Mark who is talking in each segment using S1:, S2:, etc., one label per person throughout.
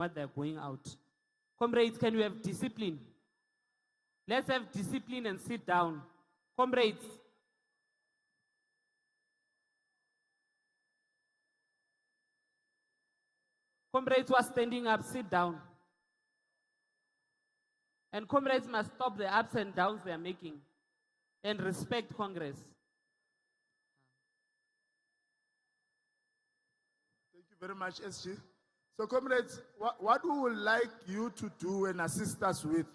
S1: what they're going out. Comrades, can we have discipline? Let's have discipline and sit down. Comrades. Comrades who are standing up, sit down. And comrades must stop the ups and downs they are making and respect Congress.
S2: Thank you very much, SG. So, comrades, what we would like you to do and assist us with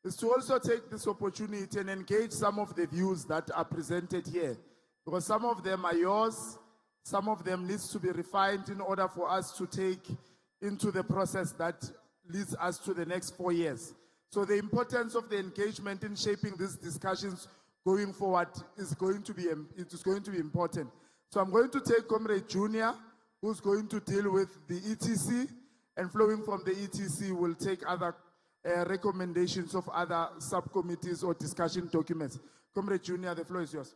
S2: is to also take this opportunity and engage some of the views that are presented here, because some of them are yours, some of them needs to be refined in order for us to take into the process that leads us to the next 4 years. So the importance of the engagement in shaping these discussions going forward is going to be important. So I'm going to take Comrade Junior, who's going to deal with the ETC, and flowing from the ETC will take other recommendations of other subcommittees or discussion documents. Comrade Junior, the floor is yours.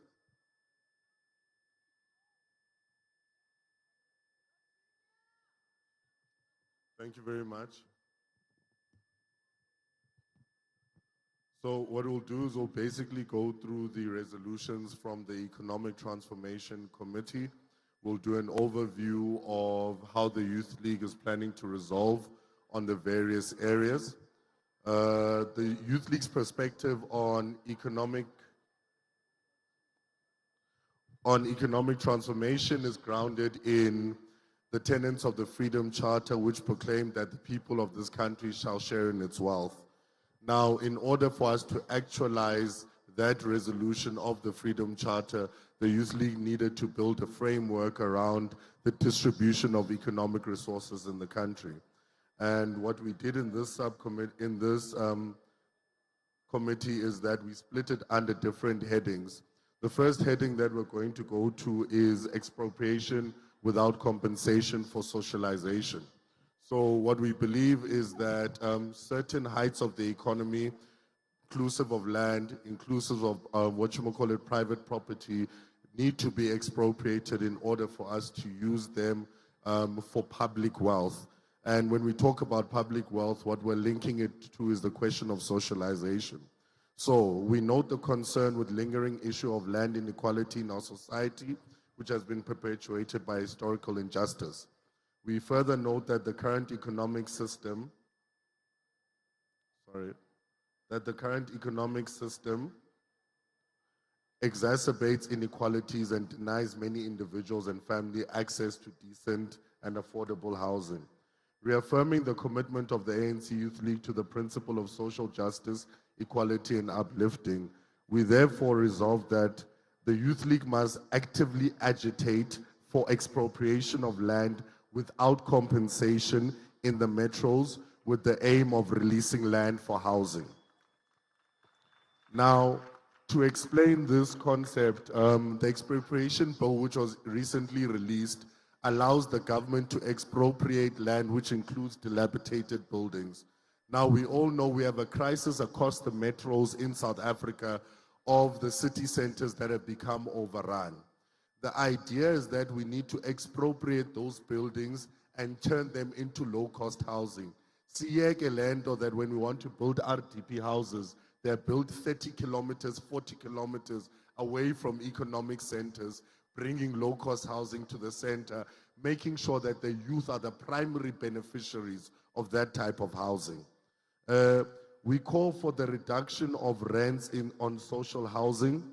S3: Thank you very much. So what we'll do is we'll basically go through the resolutions from the Economic Transformation Committee. We'll do an overview of how the Youth League is planning to resolve on the various areas. The Youth League's perspective on economic transformation is grounded in the tenets of the Freedom Charter, which proclaim that the people of this country shall share in its wealth. Now, in order for us to actualize that resolution of the Freedom Charter, the Youth League needed to build a framework around the distribution of economic resources in the country. And what we did in this committee is that we split it under different headings. The first heading that we're going to go to is expropriation without compensation for socialization. So what we believe is that certain heights of the economy, inclusive of land, inclusive of private property, need to be expropriated in order for us to use them for public wealth. And when we talk about public wealth, what we're linking it to is the question of socialization. So we note the concern with lingering issue of land inequality in our society, which has been perpetuated by historical injustice. We further note that the current economic system exacerbates inequalities and denies many individuals and families access to decent and affordable housing. Reaffirming the commitment of the ANC Youth League to the principle of social justice, equality, and uplifting, we therefore resolve that the Youth League must actively agitate for expropriation of land without compensation in the metros with the aim of releasing land for housing. Now, to explain this concept, the expropriation bill, which was recently released, allows the government to expropriate land, which includes dilapidated buildings. Now, we all know we have a crisis across the metros in South Africa of the city centers that have become overrun. The idea is that we need to expropriate those buildings and turn them into low-cost housing. Siyeke lento that when we want to build RDP houses, they're built 30 kilometers, 40 kilometers away from economic centers, bringing low-cost housing to the center, making sure that the youth are the primary beneficiaries of that type of housing. We call for the reduction of rents on social housing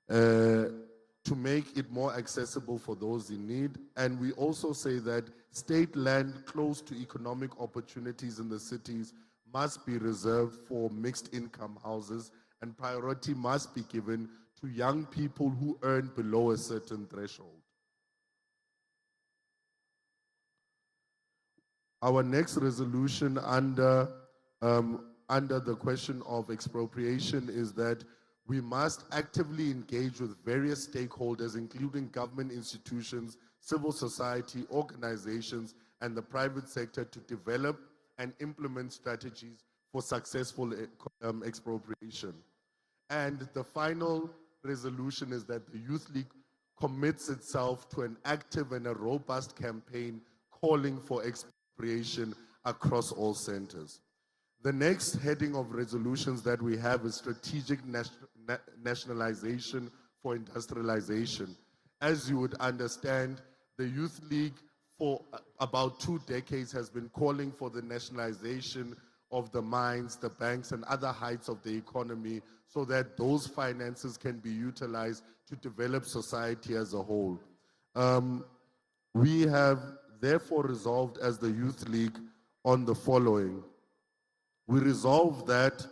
S3: to make it more accessible for those in need. And we also say that state land close to economic opportunities in the cities must be reserved for mixed income houses, and priority must be given to young people who earn below a certain threshold. Our next resolution under the question of expropriation is that we must actively engage with various stakeholders, including government institutions, civil society, organizations, and the private sector to develop and implement strategies for successful expropriation. And the final resolution is that the Youth League commits itself to an active and a robust campaign calling for expropriation across all centers. The next heading of resolutions that we have is strategic nationalization for industrialization. As you would understand, the Youth League for about 2 decades has been calling for the nationalization of the mines, the banks, and other heights of the economy so that those finances can be utilized to develop society as a whole. We have therefore resolved as the Youth League on the following. We resolve that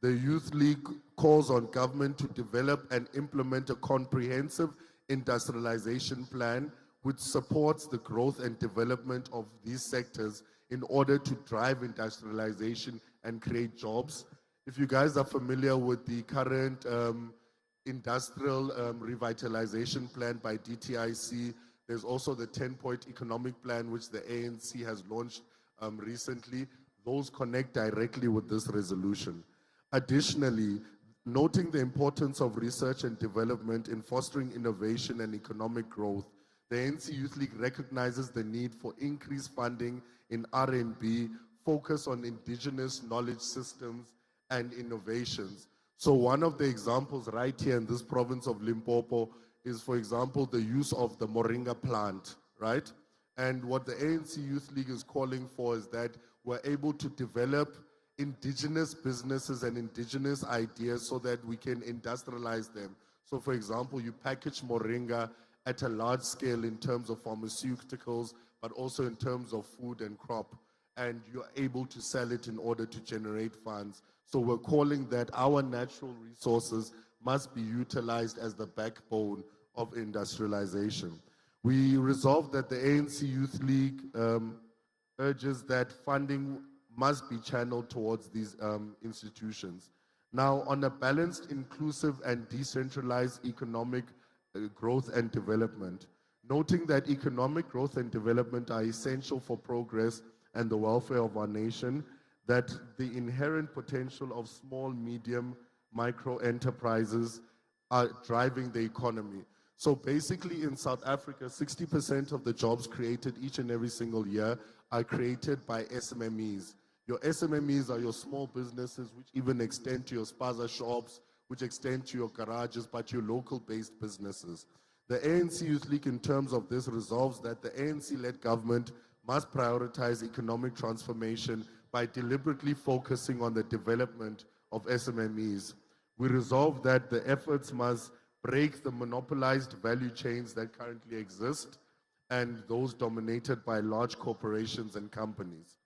S3: the Youth League calls on government to develop and implement a comprehensive industrialization plan which supports the growth and development of these sectors in order to drive industrialization and create jobs. If you guys are familiar with the current industrial revitalization plan by DTIC, there's also the 10-point economic plan which the ANC has launched recently. Those connect directly with this resolution. Additionally, noting the importance of research and development in fostering innovation and economic growth, the ANC Youth League recognizes the need for increased funding in R&B, focus on indigenous knowledge systems and innovations. So one of the examples right here in this province of Limpopo is, for example, the use of the moringa plant, right? And what the ANC Youth League is calling for is that we're able to develop indigenous businesses and indigenous ideas so that we can industrialize them. So for example, you package moringa at a large scale in terms of pharmaceuticals, but also in terms of food and crop, and you're able to sell it in order to generate funds. So we're calling that our natural resources must be utilized as the backbone of industrialization. We resolved that the ANC Youth League urges that funding must be channeled towards these institutions. Now, on a balanced, inclusive, and decentralized economic growth and development, noting that economic growth and development are essential for progress and the welfare of our nation, that the inherent potential of small, medium, micro enterprises are driving the economy. So basically in South Africa, 60% of the jobs created each and every single year are created by SMMEs. Your SMMEs are your small businesses, which even extend to your spaza shops, which extend to your garages, but your local-based businesses. The ANC Youth League, in terms of this, resolves that the ANC-led government must prioritize economic transformation by deliberately focusing on the development of SMMEs. We resolve that the efforts must break the monopolized value chains that currently exist and those dominated by large corporations and companies.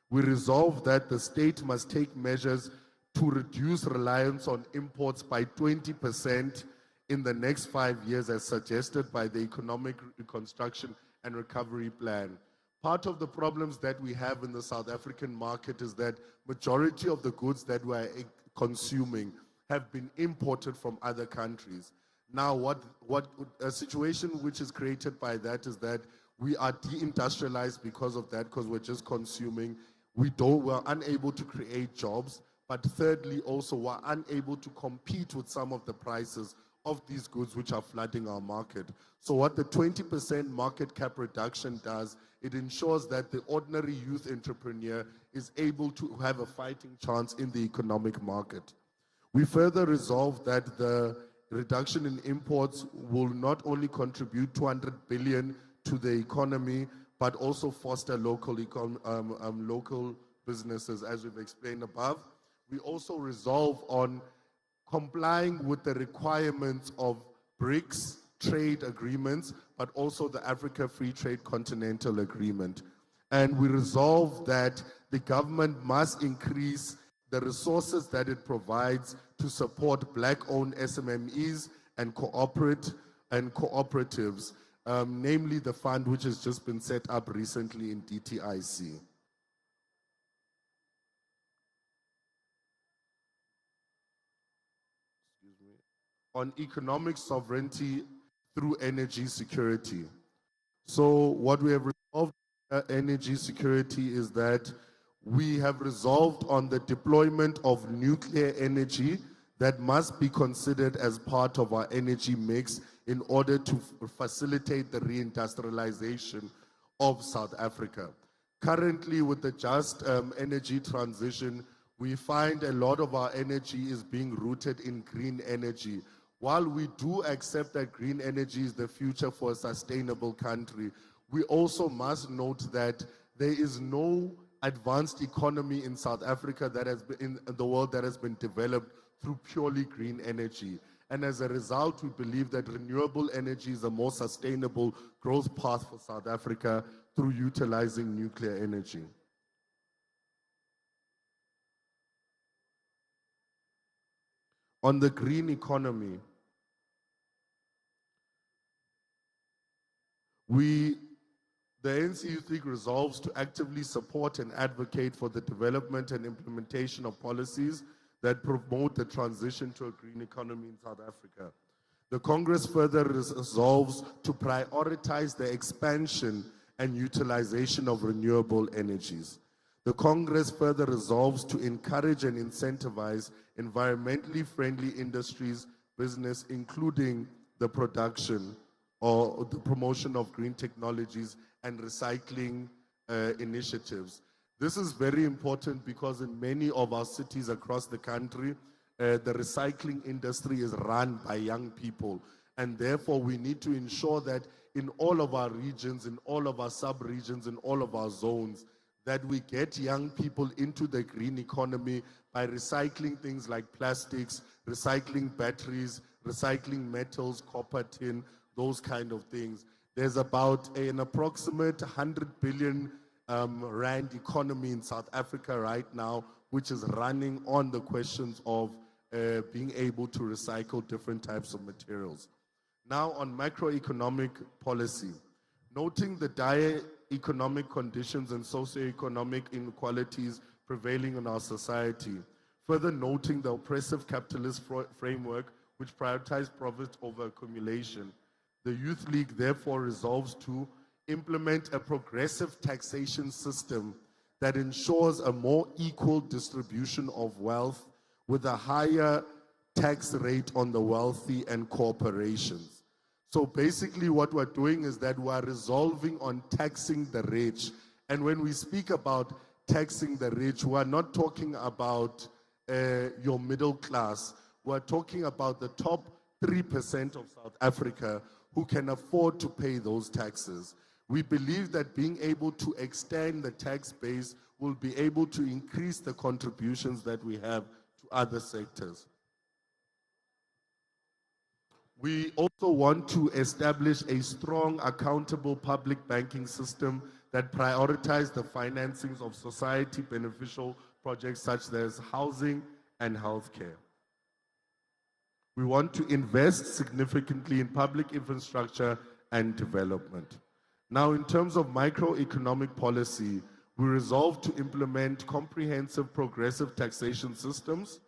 S3: We resolve that the state must take measures to reduce reliance on imports by 20% in the next 5 years as suggested by the Economic Reconstruction and Recovery Plan. Part of the problems that we have in the South African market is that majority of the goods that we're consuming have been imported from other countries. Now, what a situation which is created by that is that we are deindustrialized because of that, because we're just consuming. We're unable to create jobs, but thirdly, also we're unable to compete with some of the prices of these goods which are flooding our market. So what the 20% market cap reduction does, it ensures that the ordinary youth entrepreneur is able to have a fighting chance in the economic market. We further resolve that the reduction in imports will not only contribute 200 billion to the economy, but also foster local businesses, as we've explained above. We also resolve on complying with the requirements of BRICS trade agreements, but also the Africa Free Trade Continental Agreement. And we resolve that the government must increase the resources that it provides to support Black-owned SMMEs and cooperatives, namely the fund which has just been set up recently in DTIC. On economic sovereignty through energy security. So what we have resolved energy security is that we have resolved on the deployment of nuclear energy that must be considered as part of our energy mix in order to facilitate the reindustrialization of South Africa. Currently, with the just energy transition, we find a lot of our energy is being rooted in green energy. While we do accept that green energy is the future for a sustainable country, we also must note that there is no advanced economy in South Africa that has been in the world that has been developed through purely green energy. And as a result, we believe that renewable energy is a more sustainable growth path for South Africa through utilizing nuclear energy. On the green economy, the ANC Youth League resolves to actively support and advocate for the development and implementation of policies that promote the transition to a green economy in South Africa. The Congress further resolves to prioritize the expansion and utilization of renewable energies. The Congress further resolves to encourage and incentivize environmentally friendly industries, business, including the production or the promotion of green technologies and recycling initiatives. This is very important because in many of our cities across the country, the recycling industry is run by young people. And therefore, we need to ensure that in all of our regions, in all of our sub-regions, in all of our zones, that we get young people into the green economy by recycling things like plastics, recycling batteries, recycling metals, copper, tin, those kind of things. There's about an approximate 100 billion rand economy in South Africa right now, which is running on the questions of being able to recycle different types of materials. Now on macroeconomic policy, noting the dire economic conditions and socioeconomic inequalities prevailing in our society, further noting the oppressive capitalist framework which prioritizes profit over accumulation, the Youth League therefore resolves to implement a progressive taxation system that ensures a more equal distribution of wealth with a higher tax rate on the wealthy and corporations. So basically what we're doing is that we're resolving on taxing the rich. And when we speak about taxing the rich, we're not talking about your middle class. We're talking about the top 3% of South Africa who can afford to pay those taxes. We believe that being able to extend the tax base will be able to increase the contributions that we have to other sectors. We also want to establish a strong, accountable public banking system that prioritizes the financings of society beneficial projects such as housing and healthcare. We want to invest significantly in public infrastructure and development. Now, in terms of microeconomic policy, we resolve to implement comprehensive progressive taxation systems,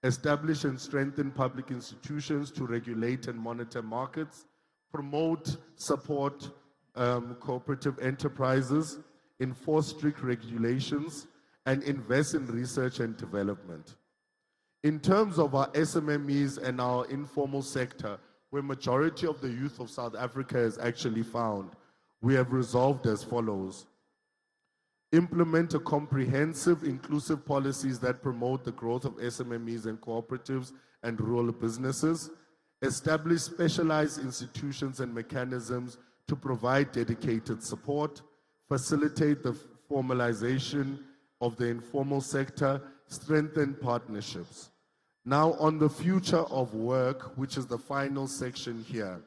S3: establish and strengthen public institutions to regulate and monitor markets, promote, support cooperative enterprises, enforce strict regulations, and invest in research and development. In terms of our SMMEs and our informal sector, where majority of the youth of South Africa is actually found, we have resolved as follows. Implement a comprehensive, inclusive policies that promote the growth of SMMEs and cooperatives and rural businesses. Establish specialized institutions and mechanisms to provide dedicated support. Facilitate the formalization of the informal sector. Strengthen partnerships. Now on the future of work, which is the final section here.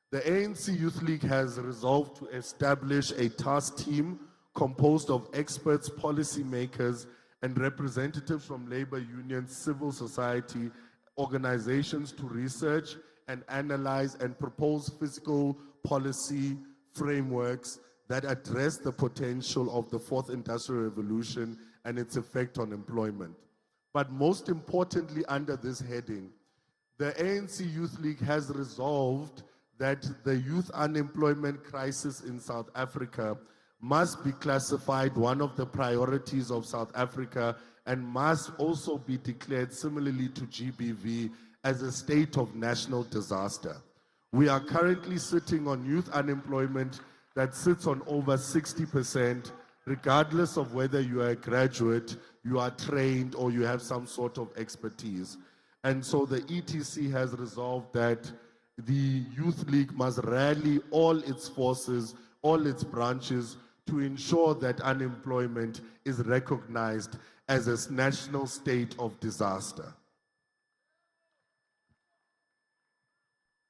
S3: The ANC Youth League has resolved to establish a task team composed of experts, policymakers, and representatives from labor unions, civil society, organizations to research and analyze and propose fiscal policy frameworks that address the potential of the fourth industrial revolution and its effect on employment. But most importantly, under this heading, the ANC Youth League has resolved that the youth unemployment crisis in South Africa must be classified one of the priorities of South Africa and must also be declared similarly to GBV as a state of national disaster. We are currently sitting on youth unemployment that sits on over 60%, regardless of whether you are a graduate, you are trained, or you have some sort of expertise. And so the ETC has resolved that the Youth League must rally all its forces, all its branches, to ensure that unemployment is recognized as a national state of disaster.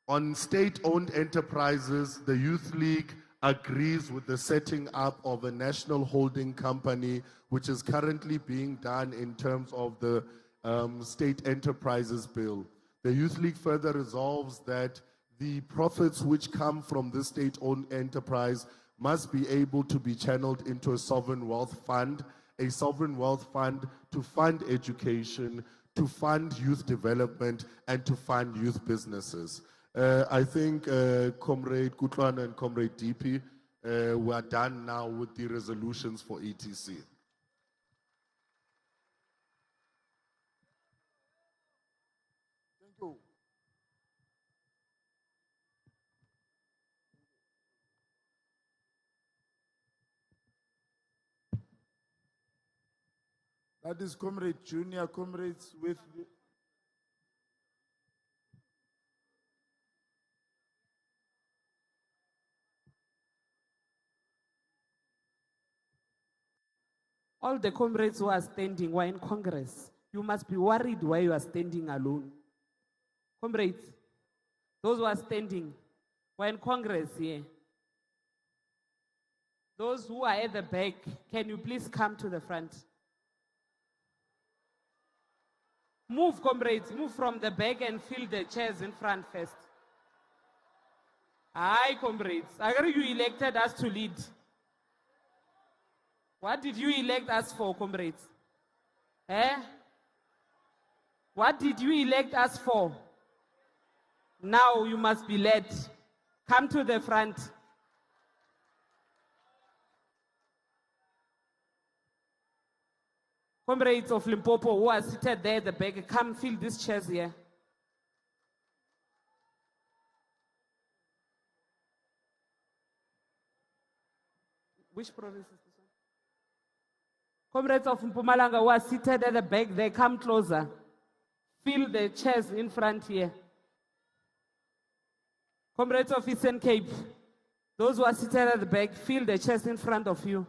S3: On state-owned enterprises, the Youth League agrees with the setting up of a national holding company, which is currently being done in terms of the State Enterprises Bill. The Youth League further resolves that the profits which come from this state-owned enterprise must be able to be channeled into a sovereign wealth fund to fund education, to fund youth development, and to fund youth businesses. I think Comrade Kutlwana and Comrade DP, we are done now with the resolutions for ETC.
S2: Thank you. That is Comrade Junior, comrades with
S1: All the comrades who are standing were in Congress. You must be worried why you are standing alone. Comrades, those who are standing were in Congress here. Those who are at the back, can you please come to the front? Move, comrades, move from the back and fill the chairs in front first. Hi, comrades. I agree you elected us to lead. What did you elect us for, comrades? Eh? What did you elect us for? Now you must be led. Come to the front. Comrades of Limpopo who are seated there at the back, come fill these chairs here. Which province is this one? Comrades of Mpumalanga who are seated at the back, they come closer. Fill the chairs in front here. Comrades of Eastern Cape, those who are seated at the back, fill the chairs in front of you.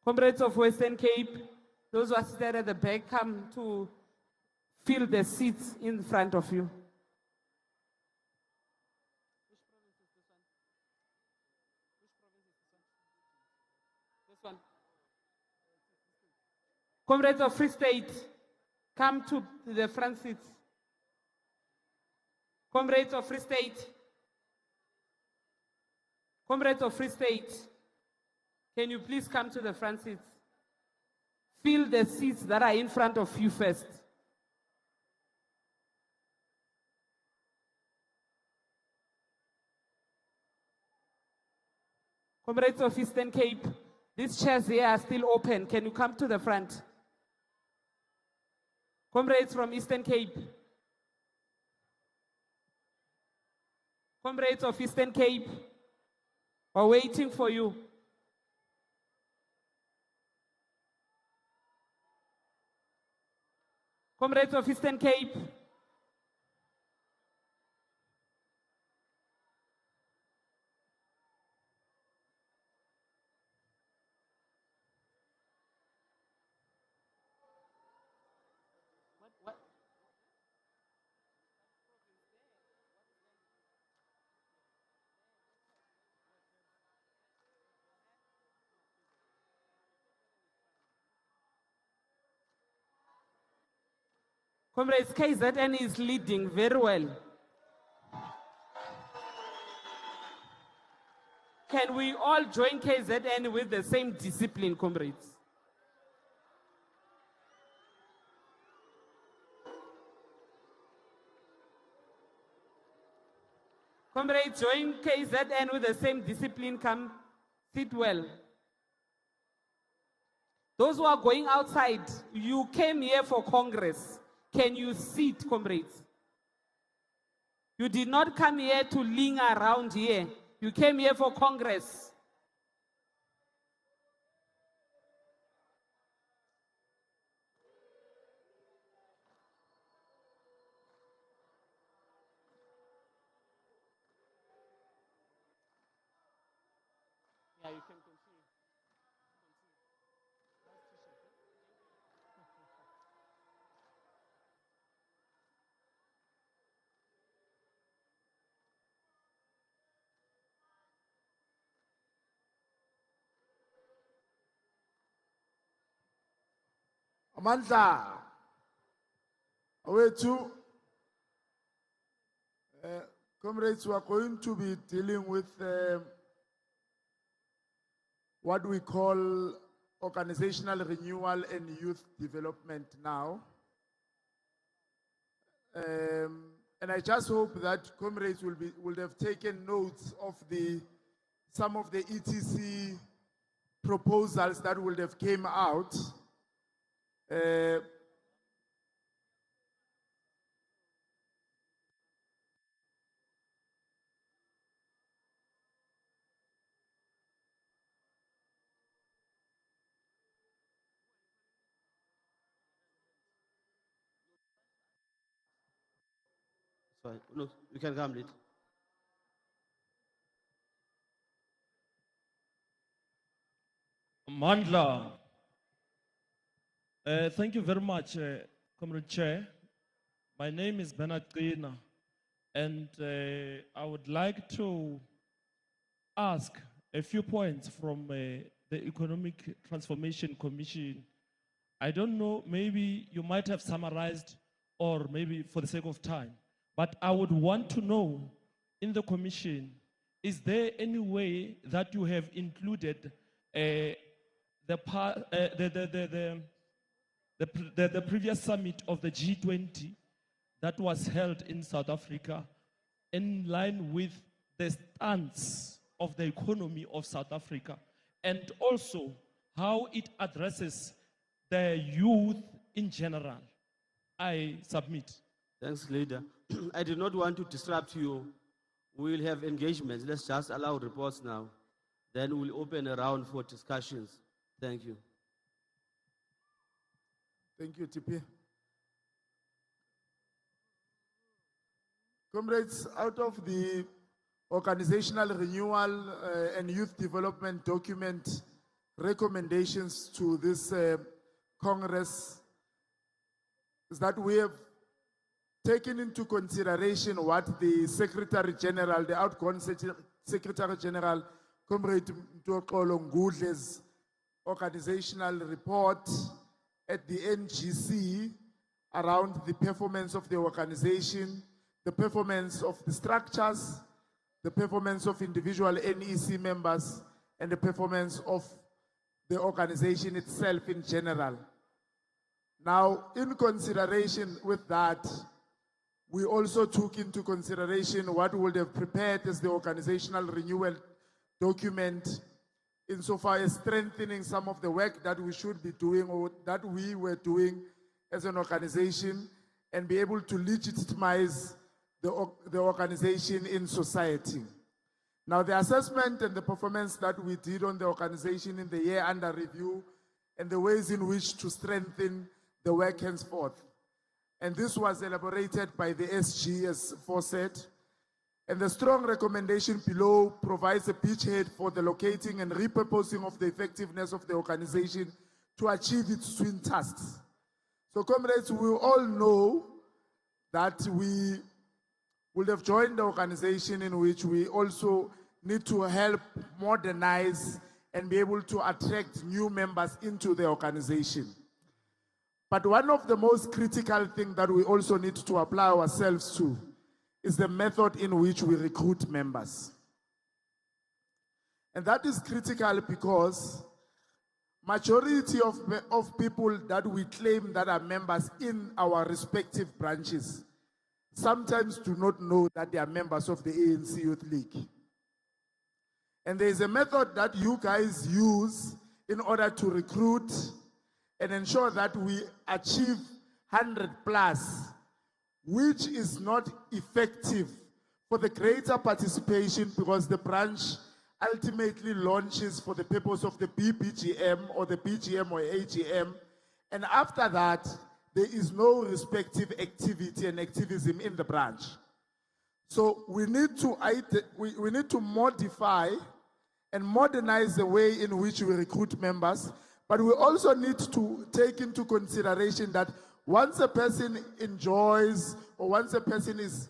S1: Comrades of Western Cape, those who are seated at the back, come to fill the seats in front of you. This one. Comrades of Free State, come to the front seats. Comrades of Free State. Comrades of Free State, can you please come to the front seats? Fill the seats that are in front of you first. Comrades of Eastern Cape, these chairs here are still open. Can you come to the front? Comrades from Eastern Cape. Comrades of Eastern Cape, we're waiting for you. Comrades of Eastern Cape. What? Comrades, KZN is leading very well. Can we all join KZN with the same discipline, comrades? Comrades, join KZN with the same discipline, come sit well. Those who are going outside, you came here for Congress. Can you sit, comrades? You did not come here to ling around here. You came here for Congress. Yeah, you can continue.
S2: Amandla, awethu, comrades, we are going to be dealing with what we call organizational renewal and youth development now. And I just hope that comrades will have taken notes of some of the ETC proposals that would have came out.
S4: Fine. No, you can come, lead.
S5: Mandla, thank you very much, Comrade Chair. My name is Bernard Qina, and I would like to ask a few points from the Economic Transformation Commission. I don't know, maybe you might have summarized, or maybe for the sake of time, but I would want to know in the commission, is there any way that you have included the previous summit of the G20 that was held in South Africa in line with the stance of the economy of South Africa, and also how it addresses the youth in general? I submit.
S4: Thanks, leader. I did not want to disrupt you. We will have engagements. Let's just allow reports now. Then we'll open a round for discussions. Thank you.
S2: Thank you, TP. Comrades, out of the organizational renewal and youth development document recommendations to this Congress, is that we have taken into consideration what the Secretary General, the outgoing Secretary General, Comrade Mtokolo Ngudle's organizational report at the NGC around the performance of the organization, the performance of the structures, the performance of individual NEC members, and the performance of the organization itself in general. Now, in consideration with that, we also took into consideration what we would have prepared as the organizational renewal document insofar as strengthening some of the work that we should be doing or that we were doing as an organization and be able to legitimize the organization in society. Now, the assessment and the performance that we did on the organization in the year under review and the ways in which to strengthen the work henceforth. And this was elaborated by the SG as aforesaid. And the strong recommendation below provides a beachhead for the locating and repurposing of the effectiveness of the organization to achieve its twin tasks. So, comrades, we all know that we will have joined the organization in which we also need to help modernize and be able to attract new members into the organization. But one of the most critical things that we also need to apply ourselves to is the method in which we recruit members. And that is critical because majority of people that we claim that are members in our respective branches sometimes do not know that they are members of the ANC Youth League. And there is a method that you guys use in order to recruit and ensure that we achieve 100 plus, which is not effective for the greater participation, because the branch ultimately launches for the purpose of the BBGM or the BGM or AGM. And after that, there is no respective activity and activism in the branch. So we need to modify and modernize the way in which we recruit members, but we also need to take into consideration that once a person enjoys or once a person is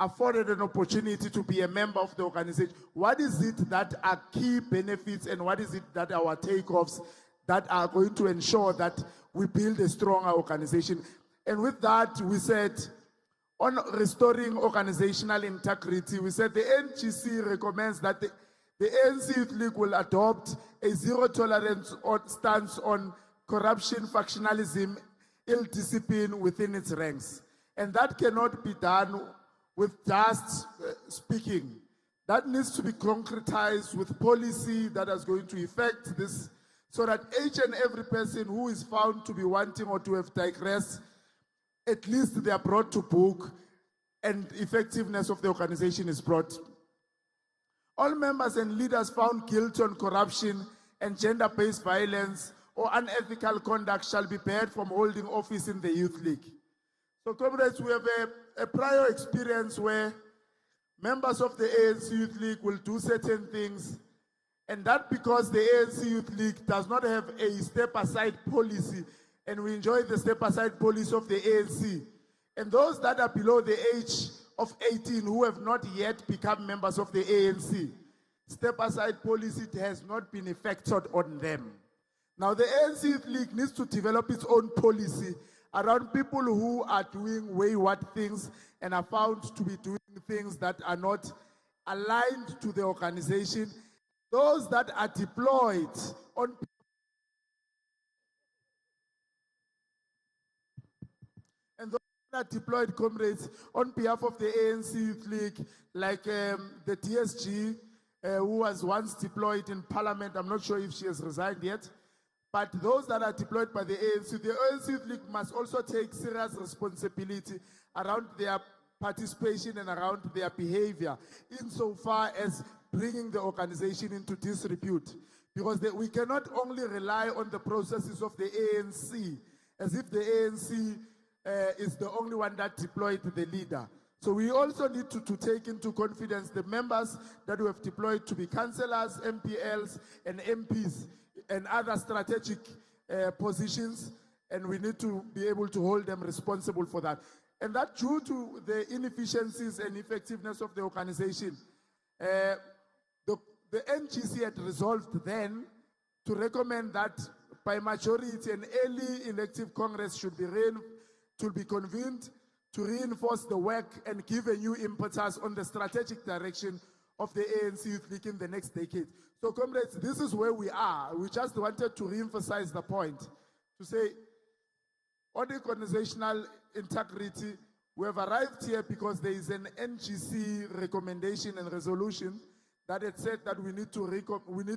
S2: afforded an opportunity to be a member of the organization, what is it that are key benefits and what is it that are takeoffs that are going to ensure that we build a stronger organization? And with that, we said, on restoring organizational integrity, we said the NGC recommends that the ANC Youth League will adopt a zero tolerance stance on corruption, factionalism, ill discipline within its ranks. And that cannot be done with just speaking. That needs to be concretized with policy that is going to effect this, so that each and every person who is found to be wanting or to have digressed, at least they are brought to book and effectiveness of the organization is brought. All members and leaders found guilty on corruption and gender-based violence or unethical conduct shall be barred from holding office in the Youth League. So comrades, we have a prior experience where members of the ANC Youth League will do certain things, and that because the ANC Youth League does not have a step-aside policy, and we enjoy the step-aside policy of the ANC. And those that are below the age of 18 who have not yet become members of the ANC, step-aside policy has not been effected on them. Now the ANC Youth League needs to develop its own policy around people who are doing wayward things and are found to be doing things that are not aligned to the organization. Those that are deployed on and those that are deployed, comrades, on behalf of the ANC Youth League, like the TSG, who was once deployed in Parliament. I'm not sure if she has resigned yet. But those that are deployed by the ANC Youth League must also take serious responsibility around their participation and around their behavior, insofar as bringing the organization into disrepute. Because we cannot only rely on the processes of the ANC, as if the ANC is the only one that deployed the leader. So we also need to take into confidence the members that we have deployed to be councillors, MPLs, and MPs, and other strategic positions, and we need to be able to hold them responsible for that. And that due to the inefficiencies and effectiveness of the organization, the NGC had resolved then to recommend that by majority an early elective Congress should be convened to reinforce the work and give a new impetus on the strategic direction of the ANC Youth League in the next decade. So comrades, this is where we are. We just wanted to re-emphasize the point, to say on organizational integrity, we have arrived here because there is an NGC recommendation and resolution that had said that we need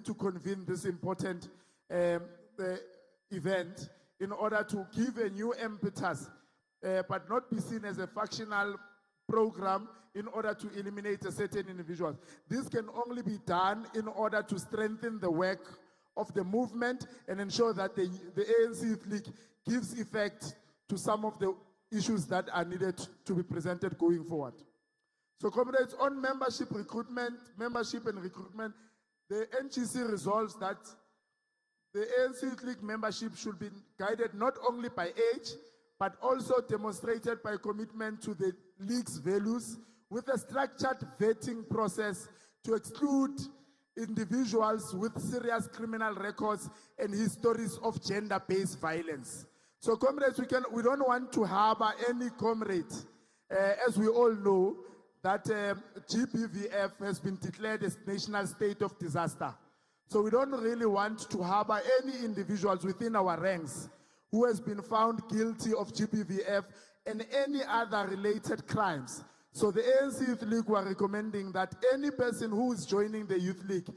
S2: to convene this important event in order to give a new impetus, but not be seen as a factional program in order to eliminate a certain individual. This can only be done in order to strengthen the work of the movement and ensure that the ANC Youth League gives effect to some of the issues that are needed to be presented going forward. So comrades, on membership and recruitment, the NGC resolves that the ANC Youth League membership should be guided not only by age, but also demonstrated by commitment to the League's values, with a structured vetting process to exclude individuals with serious criminal records and histories of gender-based violence. So comrades, we don't want to harbor any comrade, as we all know that GBVF has been declared a national state of disaster. So we don't really want to harbor any individuals within our ranks who has been found guilty of GBVF and any other related crimes. So the ANC Youth League were recommending that any person who is joining the Youth League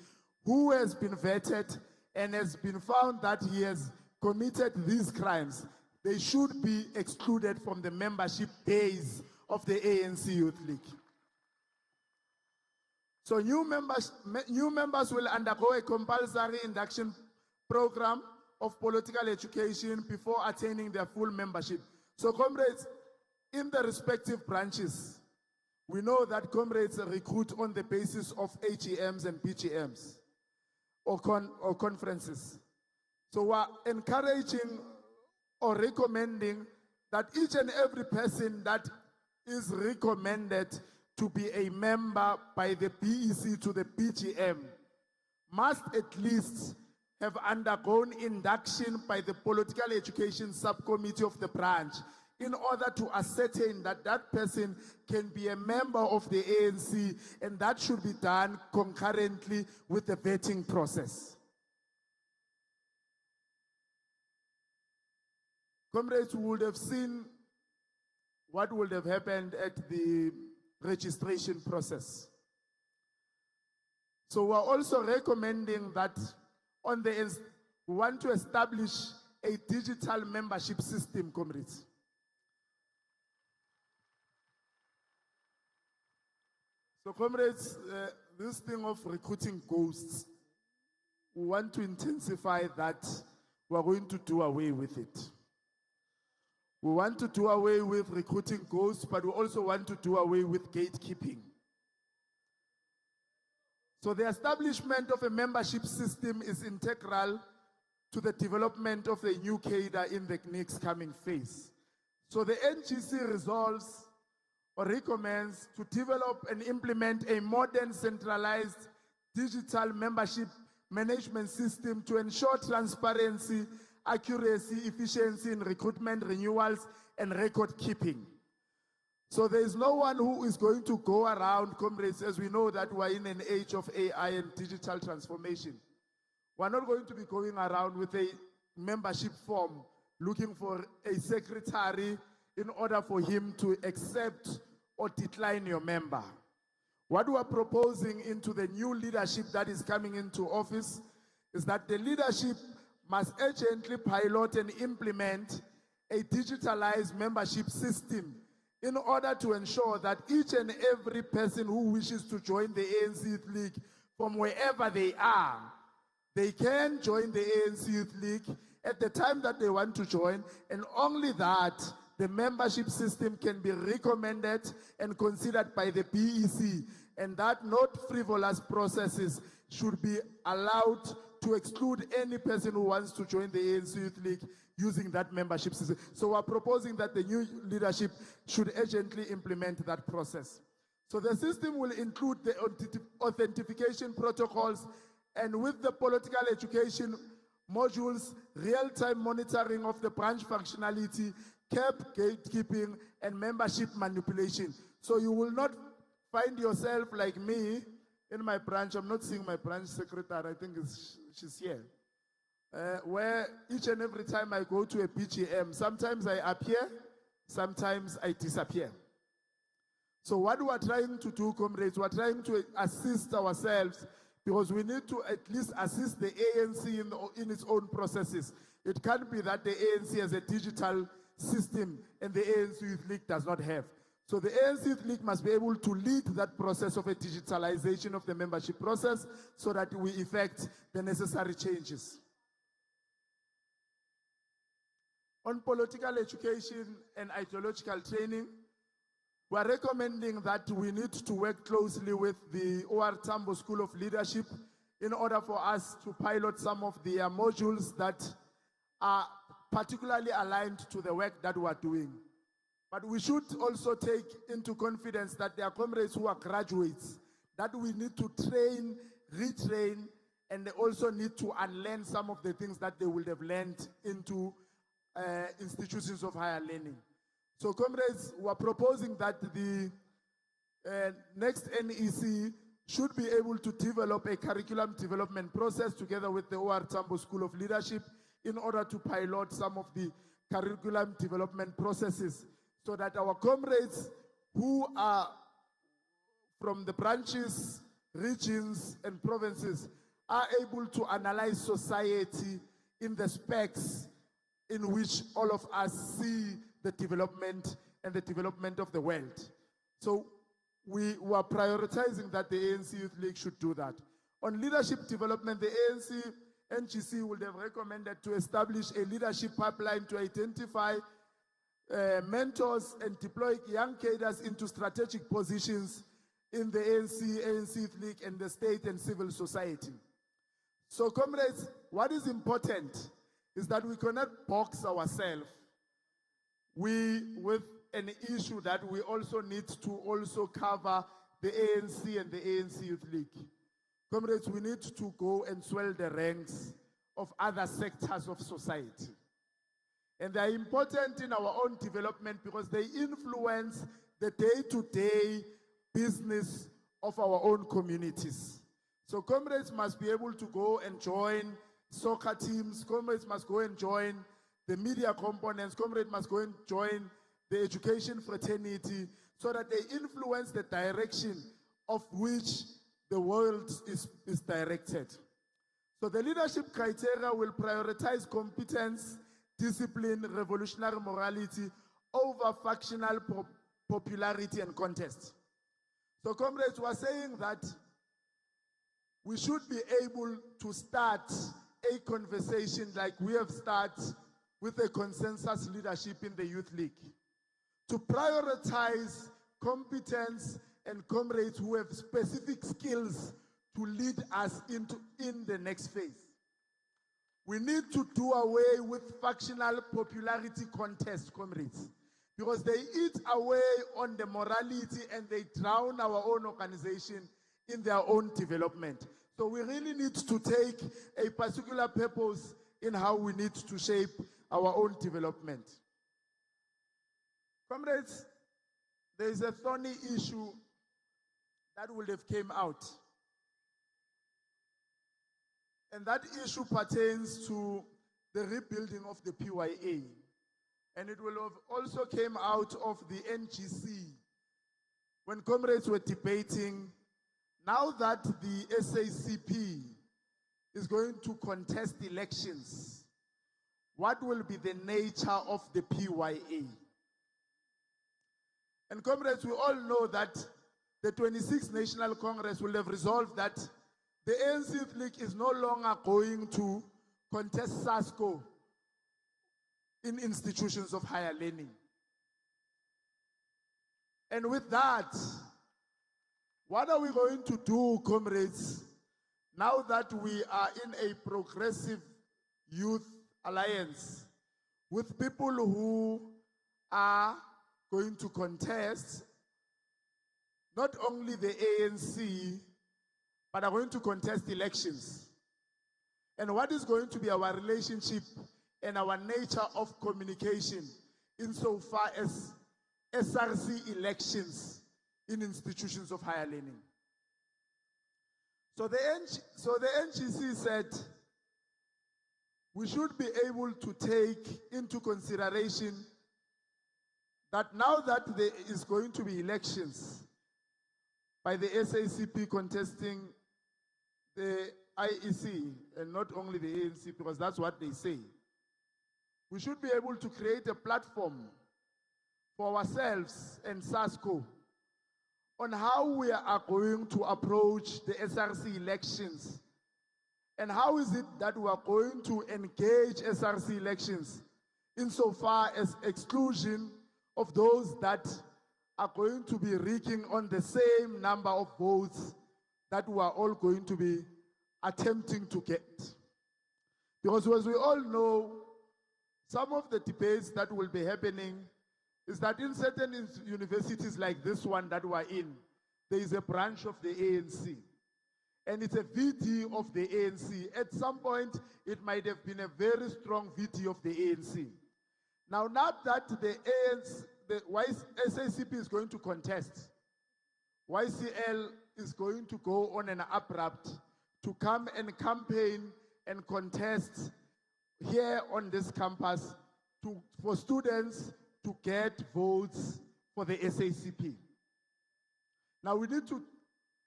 S2: who has been vetted and has been found that he has committed these crimes, they should be excluded from the membership base of the ANC Youth League. So new members will undergo a compulsory induction program of political education before attaining their full membership. So comrades, in the respective branches, we know that comrades recruit on the basis of AGMs and BGMs or conferences. So we're encouraging or recommending that each and every person that is recommended to be a member by the BEC to the BGM must at least have undergone induction by the Political Education Subcommittee of the branch in order to ascertain that that person can be a member of the ANC, and that should be done concurrently with the vetting process. Comrades, you would have seen what would have happened at the registration process. So we're also recommending that we want to establish a digital membership system, comrades. So comrades, this thing of recruiting ghosts, we want to intensify that. We're going to do away with it. We want to do away with recruiting ghosts, but we also want to do away with gatekeeping. So the establishment of a membership system is integral to the development of the new cadre in the next coming phase. So the NGC resolves or recommends to develop and implement a modern centralized digital membership management system to ensure transparency, accuracy, efficiency in recruitment, renewals, and record keeping. So there is no one who is going to go around, comrades, as we know that we're in an age of AI and digital transformation. We're not going to be going around with a membership form looking for a secretary in order for him to accept or decline your member. What we are proposing into the new leadership that is coming into office is that the leadership must urgently pilot and implement a digitalized membership system in order to ensure that each and every person who wishes to join the ANC Youth League from wherever they are, they can join the ANC Youth League at the time that they want to join, and only that the membership system can be recommended and considered by the BEC, and that not frivolous processes should be allowed to exclude any person who wants to join the ANC Youth League using that membership system. So we're proposing that the new leadership should urgently implement that process. So the system will include the authentication protocols, and with the political education modules, real-time monitoring of the branch functionality, cap gatekeeping, and membership manipulation. So you will not find yourself like me in my branch. I'm not seeing my branch secretary, I think she's here. Where each and every time I go to a PGM, sometimes I appear, sometimes I disappear. So what we are trying to do, comrades, we are trying to assist ourselves, because we need to at least assist the ANC in its own processes. It can't be that the ANC has a digital system and the ANC Youth League does not have. So the ANC Youth League must be able to lead that process of a digitalization of the membership process so that we effect the necessary changes. On political education and ideological training, we are recommending that we need to work closely with the OR Tambo School of Leadership in order for us to pilot some of the modules that are particularly aligned to the work that we are doing. But we should also take into confidence that there are comrades who are graduates that we need to train, retrain, and they also need to unlearn some of the things that they would have learned into institutions of higher learning. So comrades, we are proposing that the next NEC should be able to develop a curriculum development process together with the OR Tambo School of Leadership in order to pilot some of the curriculum development processes so that our comrades who are from the branches, regions, and provinces are able to analyze society in the specs in which all of us see the development and the development of the world. So we were prioritizing that the ANC Youth League should do that. On leadership development, the ANC NGC would have recommended to establish a leadership pipeline to identify mentors and deploy young cadres into strategic positions in the ANC Youth League, and the state and civil society. So, comrades, what is important is that we cannot box ourselves with an issue that we also need to also cover the ANC and the ANC Youth League. Comrades, we need to go and swell the ranks of other sectors of society. And they are important in our own development because they influence the day-to-day business of our own communities. So comrades must be able to go and join soccer teams. Comrades must go and join the media components. Comrades must go and join the education fraternity so that they influence the direction of which the world is directed. So the leadership criteria will prioritize competence, discipline, revolutionary morality over factional popularity and contest. So comrades were saying that we should be able to start a conversation like we have started with a consensus leadership in the Youth League to prioritize competence and comrades who have specific skills to lead us in the next phase. We need to do away with factional popularity contests, comrades, because they eat away on the morality and they drown our own organization in their own development. So we really need to take a particular purpose in how we need to shape our own development. Comrades, there is a thorny issue that will have came out. And that issue pertains to the rebuilding of the PYA. And it will have also came out of the NGC when comrades were debating, now that the SACP is going to contest elections, what will be the nature of the PYA? And comrades, we all know that the 26th National Congress will have resolved that the ANC Youth League is no longer going to contest SASCO in institutions of higher learning. And with that, what are we going to do, comrades, now that we are in a progressive youth alliance with people who are going to contest not only the ANC, but are going to contest elections? And what is going to be our relationship and our nature of communication insofar as SRC elections in institutions of higher learning? So the NGC said we should be able to take into consideration that now that there is going to be elections by the SACP contesting the IEC, and not only the ANC, because that's what they say, we should be able to create a platform for ourselves and SASCO on how we are going to approach the SRC elections, and how is it that we are going to engage SRC elections insofar as exclusion of those that are going to be reeking on the same number of votes that we are all going to be attempting to get. Because as we all know, some of the debates that will be happening is that in certain universities like this one that we're in, there is a branch of the ANC. And it's a VT of the ANC. At some point, it might have been a very strong VT of the ANC. Now, not that the ANC, the SACP is going to contest, YCL is going to go on an abrupt to come and campaign and contest here on this campus for students to get votes for the SACP. Now we need to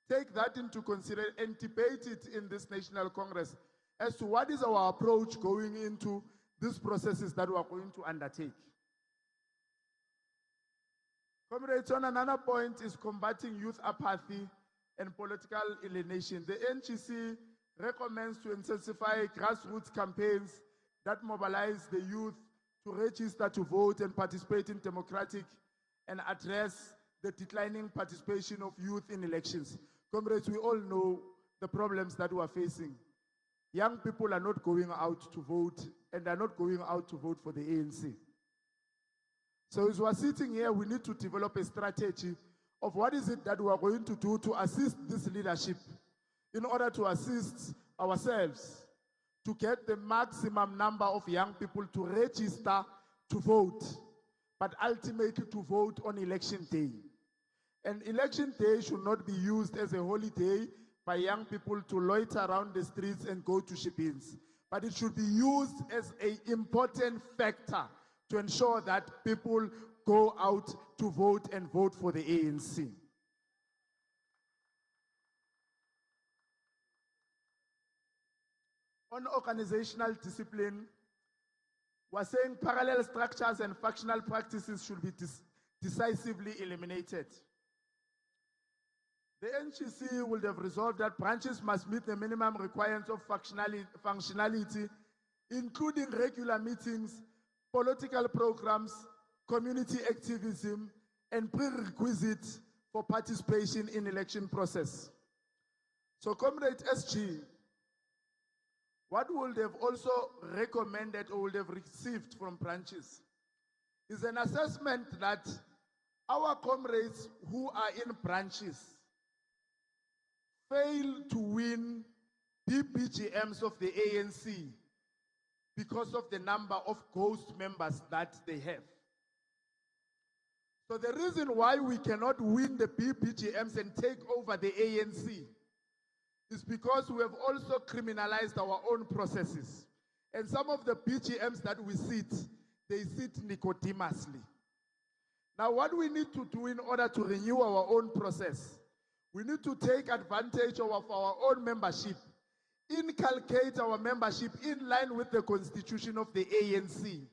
S2: take that into consideration and debate it in this National Congress as to what is our approach going into these processes that we are going to undertake. Comrades, on another point is combating youth apathy and political alienation. The NGC recommends to intensify grassroots campaigns that mobilize the youth to register to vote and participate in democratic and address the declining participation of youth in elections. Comrades, we all know the problems that we are facing. Young people are not going out to vote and are not going out to vote for the ANC. So as we are sitting here, we need to develop a strategy of what is it that we are going to do to assist this leadership in order to assist ourselves to get the maximum number of young people to register to vote, but ultimately to vote on election day. And election day should not be used as a holiday by young people to loiter around the streets and go to ship-ins, but it should be used as an important factor to ensure that people go out to vote and vote for the ANC. On organizational discipline, we're saying parallel structures and factional practices should be decisively eliminated. The NGC will have resolved that branches must meet the minimum requirements of functionality, including regular meetings, political programs, community activism, and prerequisites for participation in election process. So, Comrade SG, what we would have also recommended or would have received from branches is an assessment that our comrades who are in branches fail to win BPGMs of the ANC because of the number of ghost members that they have. So the reason why we cannot win the BPGMs and take over the ANC is because we have also criminalized our own processes. And some of the BGMs that we sit, they sit nicodemously. Now what we need to do in order to renew our own process, we need to take advantage of our own membership, inculcate our membership in line with the constitution of the ANC,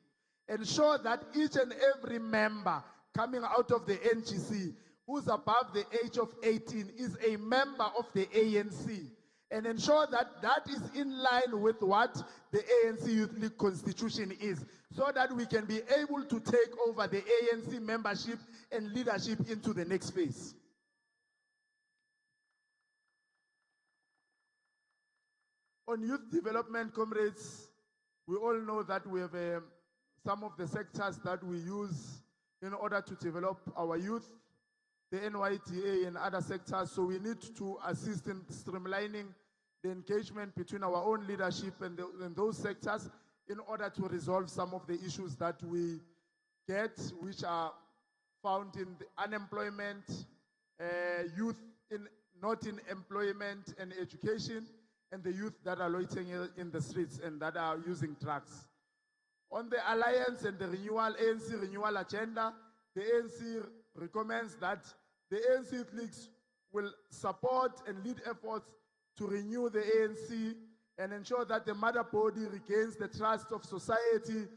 S2: ensure that each and every member coming out of the NGC who's above the age of 18 is a member of the ANC, and ensure that that is in line with what the ANC Youth League constitution is, so that we can be able to take over the ANC membership and leadership into the next phase. On youth development, comrades, we all know that we have some of the sectors that we use in order to develop our youth, the NYDA and other sectors. So we need to assist in streamlining the engagement between our own leadership and those sectors in order to resolve some of the issues that we get, which are found in the unemployment, youth not in employment and education, and the youth that are loitering in the streets and that are using drugs. On the alliance and the ANC renewal agenda, the ANC recommends that the ANC Youth Leagues will support and lead efforts to renew the ANC and ensure that the mother body regains the trust of society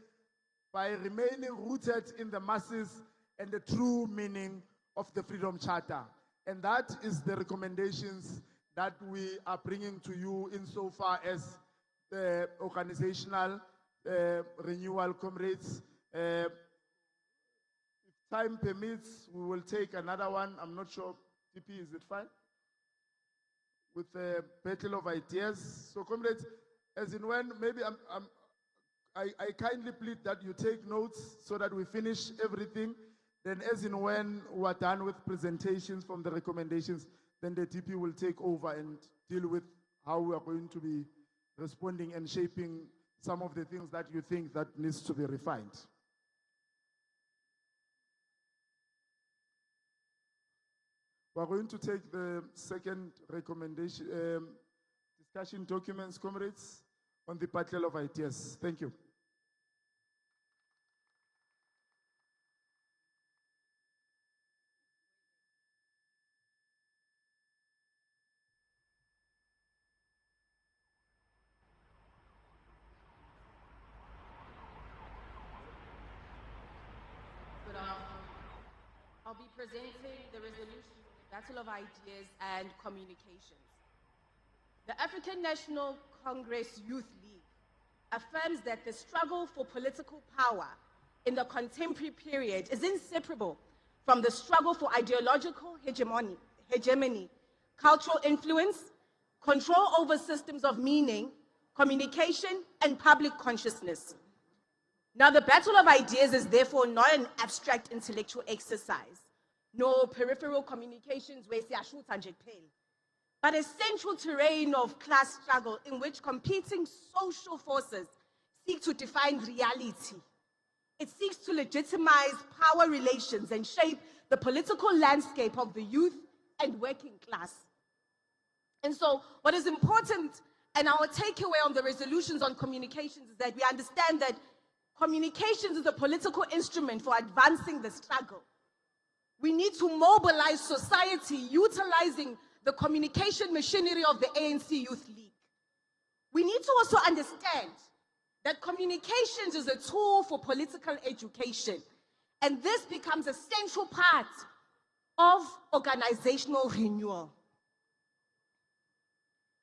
S2: by remaining rooted in the masses and the true meaning of the Freedom Charter. And that is the recommendations that we are bringing to you insofar as the organizational renewal, comrades. If time permits, we will take another one. I'm not sure, TP, is it fine? With the battle of ideas. So, comrades, as in when, maybe I kindly plead that you take notes so that we finish everything. Then as in when we're done with presentations from the recommendations, then the DP will take over and deal with how we are going to be responding and shaping some of the things that you think that needs to be refined. We're going to take the second recommendation, discussion documents, comrades, on the battle of ideas. Thank you.
S6: Good afternoon. I'll be presenting the resolution on the Battle of Ideas and Communications. The African National Congress Youth League affirms that the struggle for political power in the contemporary period is inseparable from the struggle for ideological hegemony, cultural influence, control over systems of meaning, communication, and public consciousness. Now, the battle of ideas is therefore not an abstract intellectual exercise, nor peripheral communications where siyashuta nje kuphela, but a central terrain of class struggle in which competing social forces seek to define reality. It seeks to legitimize power relations and shape the political landscape of the youth and working class. And so what is important, and our takeaway on the resolutions on communications, is that we understand that communications is a political instrument for advancing the struggle. We need to mobilize society utilizing the communication machinery of the ANC Youth League. We need to also understand that communications is a tool for political education, and this becomes a central part of organizational renewal.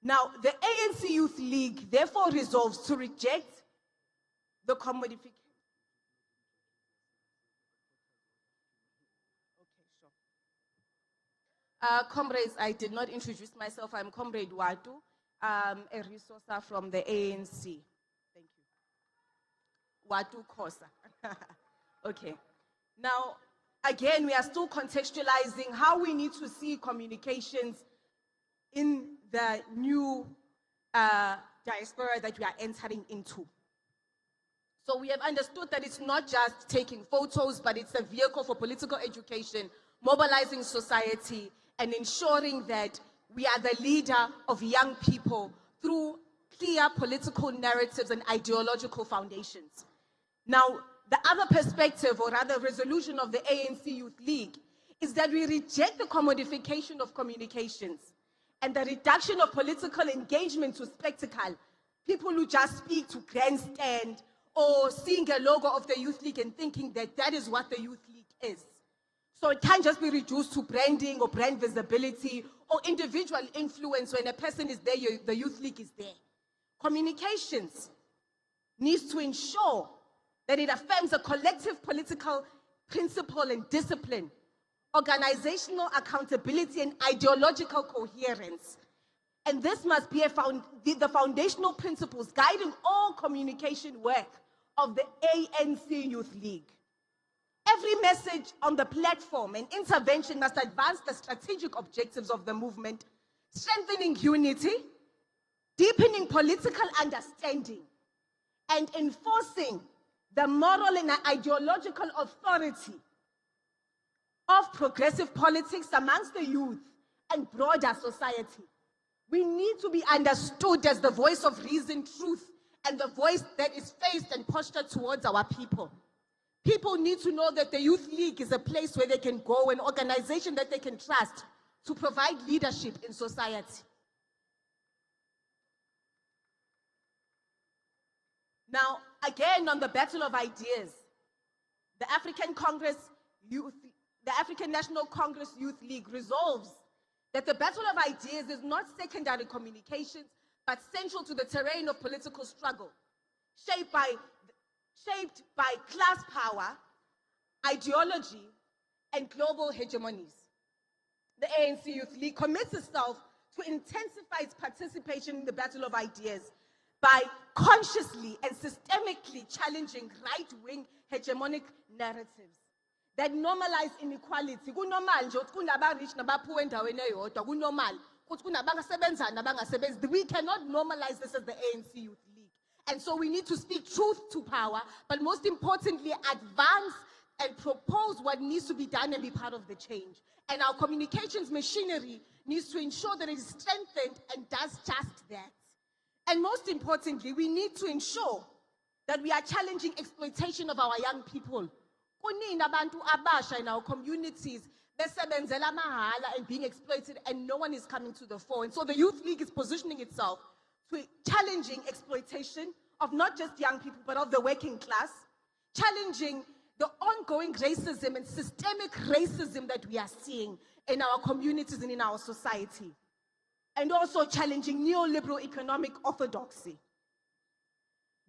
S6: Now, the ANC Youth League therefore resolves to reject the commodification. Comrades, I did not introduce myself. I'm Comrade Watu, a resourcer from the ANC. Thank you. Watu Kosa. Okay. Now, again, we are still contextualizing how we need to see communications in the new diaspora that we are entering into. So we have understood that it's not just taking photos, but it's a vehicle for political education, mobilizing society, and ensuring that we are the leader of young people through clear political narratives and ideological foundations. Now, the other perspective, or rather resolution of the ANC Youth League, is that we reject the commodification of communications and the reduction of political engagement to spectacle. People who just speak to grandstand or seeing a logo of the Youth League and thinking that that is what the Youth League is. So it can't just be reduced to branding or brand visibility or individual influence. When a person is there, the Youth League is there. Communications needs to ensure that it affirms a collective political principle and discipline, organizational accountability, and ideological coherence. And this must be the foundational principles guiding all communication work of the ANC Youth League. Every message on the platform and intervention must advance the strategic objectives of the movement, strengthening unity, deepening political understanding, and enforcing the moral and ideological authority of progressive politics amongst the youth and broader society. We need to be understood as the voice of reason, truth, and the voice that is faced and postured towards our people. People need to know that the Youth League is a place where they can go, an organization that they can trust to provide leadership in society. Now, again, on the battle of ideas, the African National Congress Youth League resolves that the battle of ideas is not secondary communications, but central to the terrain of political struggle, shaped by class power, ideology, and global hegemonies. The ANC Youth League commits itself to intensify its participation in the battle of ideas by consciously and systemically challenging right-wing hegemonic narratives that normalize inequality. Kunormal nje ukuthi kunaba-rich nabaphuwe endaweni eyodwa, kunormal ukuthi kunabangasebenzayo nabangasebenzi. We cannot normalize this as the ANC Youth League. And so we need to speak truth to power, but most importantly, advance and propose what needs to be done and be part of the change. And our communications machinery needs to ensure that it is strengthened and does just that. And most importantly, we need to ensure that we are challenging exploitation of our young people. Kuningi abantu abasha in our communities, besebenzela mahala and being exploited, and no one is coming to the fore. And so the Youth League is positioning itself to challenging exploitation of not just young people, but of the working class, challenging the ongoing racism and systemic racism that we are seeing in our communities and in our society, and also challenging neoliberal economic orthodoxy.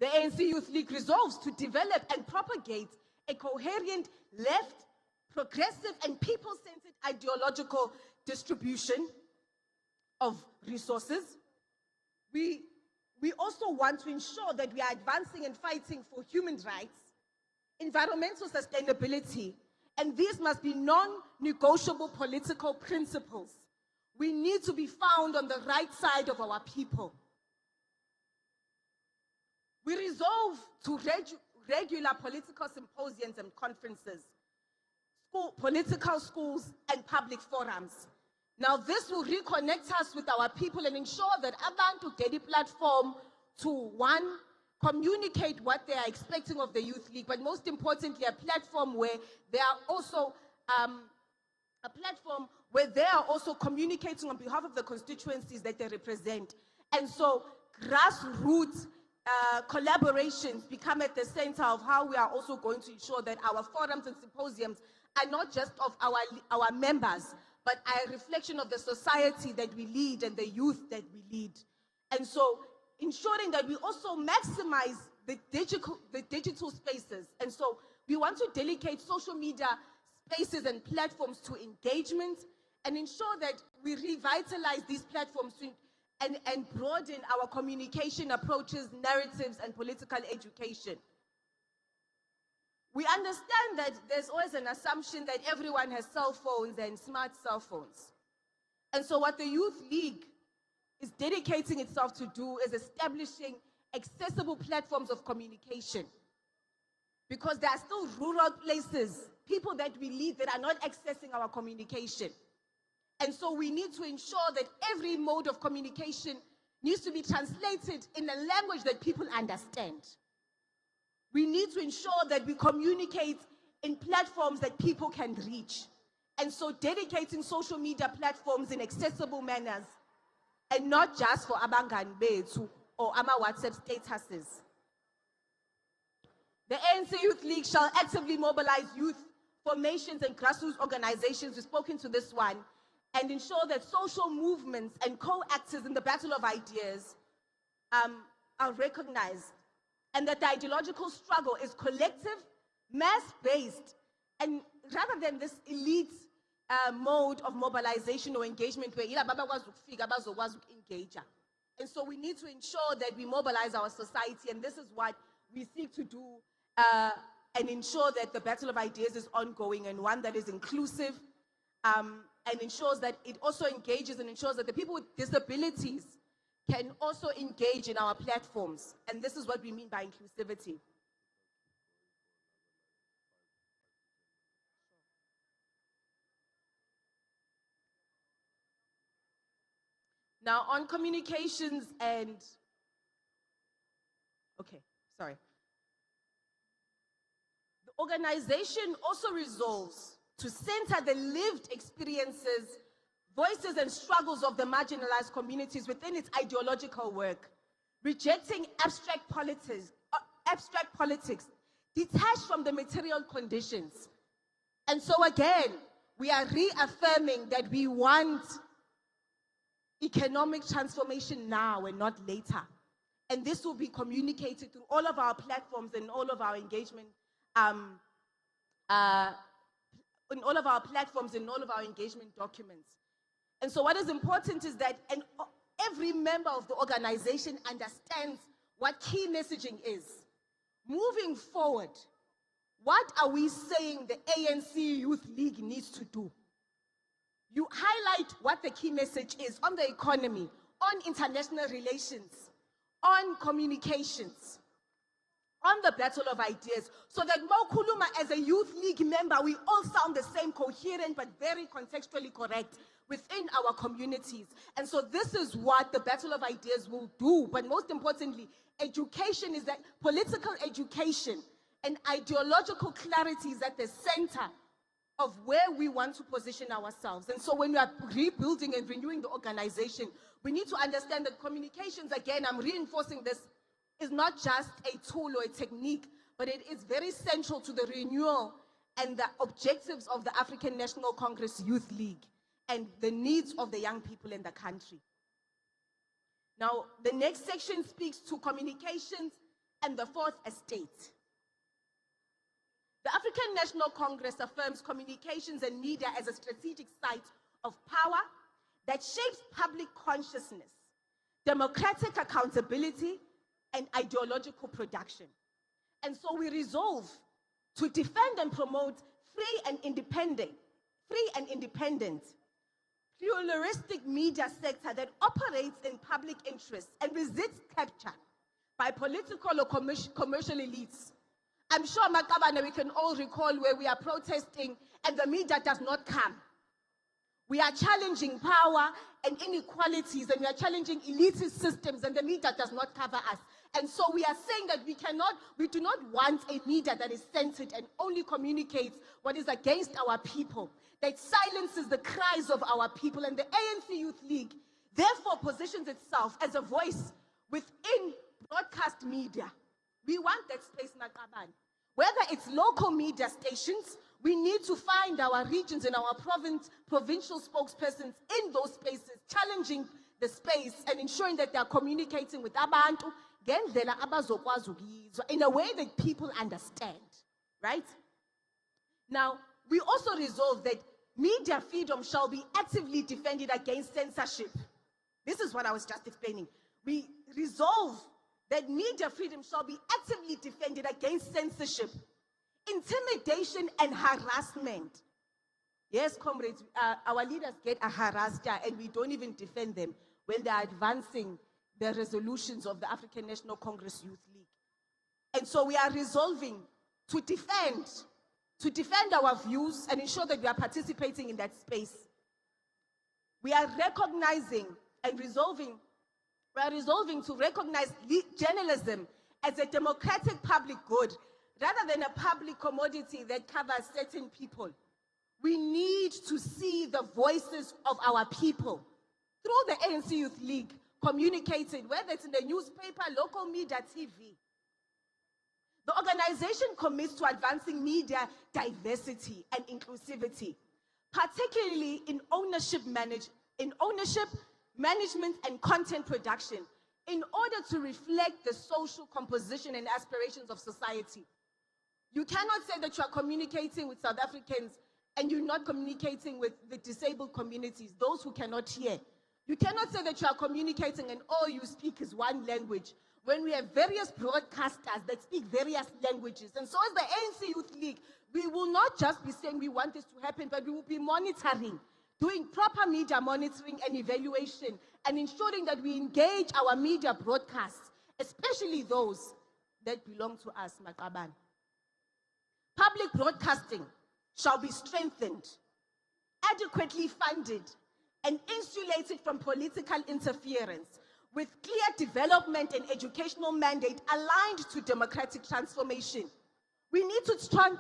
S6: The ANC Youth League resolves to develop and propagate a coherent left, progressive, and people-centered ideological distribution of resources. We also want to ensure that we are advancing and fighting for human rights, environmental sustainability, and these must be non-negotiable political principles. We need to be found on the right side of our people. We resolve to regular political symposiums and conferences, political schools, and public forums. Now, this will reconnect us with our people and ensure that abantu get a platform to, one, communicate what they are expecting of the Youth League, but most importantly, a platform where they are also communicating on behalf of the constituencies that they represent. And so grassroots collaborations become at the center of how we are also going to ensure that our forums and symposiums are not just of our members, but a reflection of the society that we lead and the youth that we lead. And so ensuring that we also maximize the digital spaces. And so we want to dedicate social media spaces and platforms to engagement and ensure that we revitalize these platforms and broaden our communication approaches, narratives, and political education. We understand that there's always an assumption that everyone has cell phones and smart cell phones. And so what the Youth League is dedicating itself to do is establishing accessible platforms of communication. Because there are still rural places, people that we lead that are not accessing our communication. And so we need to ensure that every mode of communication needs to be translated in a language that people understand. We need to ensure that we communicate in platforms that people can reach. And so dedicating social media platforms in accessible manners, and not just for abangani bethu or ama WhatsApp statuses. The ANC Youth League shall actively mobilize youth formations and grassroots organizations, we've spoken to this one, and ensure that social movements and co-actors in the battle of ideas are recognized, and that the ideological struggle is collective, mass-based, and rather than this elite mode of mobilization or engagement where engage. And so we need to ensure that we mobilize our society, and this is what we seek to do and ensure that the battle of ideas is ongoing and one that is inclusive and ensures that it also engages and ensures that the people with disabilities can also engage in our platforms. And this is what we mean by inclusivity. Now, on communications and, okay, sorry. The organization also resolves to center the lived experiences, voices, and struggles of the marginalized communities within its ideological work, rejecting abstract politics detached from the material conditions. And so again, we are reaffirming that we want economic transformation now and not later. And this will be communicated through all of our platforms and all of our engagement, in all of our platforms and all of our engagement documents. And so what is important is that every member of the organization understands what key messaging is. Moving forward, what are we saying the ANC Youth League needs to do? You highlight what the key message is on the economy, on international relations, on communications, on the battle of ideas, so that Mokuluma as a youth league member, we all sound the same, coherent but very contextually correct within our communities. And so this is what the battle of ideas will do. But most importantly, education is that political education and ideological clarity is at the center of where we want to position ourselves. And so when we are rebuilding and renewing the organization, we need to understand that communications, again, I'm reinforcing this, is not just a tool or a technique, but it is very central to the renewal and the objectives of the African National Congress Youth League and the needs of the young people in the country. Now, the next section speaks to communications and the fourth estate. The African National Congress affirms communications and media as a strategic site of power that shapes public consciousness, democratic accountability, and ideological production. And so we resolve to defend and promote free and independent, pluralistic media sector that operates in public interest and resists capture by political or commercial elites. I'm sure, Makabane, we can all recall where we are protesting and the media does not come. We are challenging power and inequalities, and we are challenging elitist systems, and the media does not cover us. And so we are saying that we do not want a media that is centered and only communicates what is against our people, that silences the cries of our people. And the ANC Youth League therefore positions itself as a voice within broadcast media. We want that space, Nakaban. Whether it's local media stations, we need to find our regions and our provincial spokespersons in those spaces, challenging the space and ensuring that they are communicating with abantu ngendlela abazokwazi ukuyizwa, in a way that people understand, right? Now, we also resolve that media freedom shall be actively defended against censorship. This is what I was just explaining. We resolve that media freedom shall be actively defended against censorship, intimidation, and harassment. Yes, comrades, our leaders get harassed and we don't even defend them when they are advancing the resolutions of the African National Congress Youth League. And so we are resolving to defend our views and ensure that we are participating in that space. We are recognizing and resolving to recognize journalism as a democratic public good rather than a public commodity that covers certain people. We need to see the voices of our people through the ANC Youth League communicating, whether it's in the newspaper, local media, TV. The organization commits to advancing media diversity and inclusivity, particularly in ownership, management, and content production, in order to reflect the social composition and aspirations of society. You cannot say that you are communicating with South Africans and you're not communicating with the disabled communities, those who cannot hear. You cannot say that you are communicating and all you speak is one language, when we have various broadcasters that speak various languages. And so as the ANC Youth League, we will not just be saying we want this to happen, but we will be monitoring, doing proper media monitoring and evaluation, and ensuring that we engage our media broadcasts, especially those that belong to us, Makaban. Public broadcasting shall be strengthened, adequately funded, and insulated from political interference, with clear development and educational mandate aligned to democratic transformation. We need to start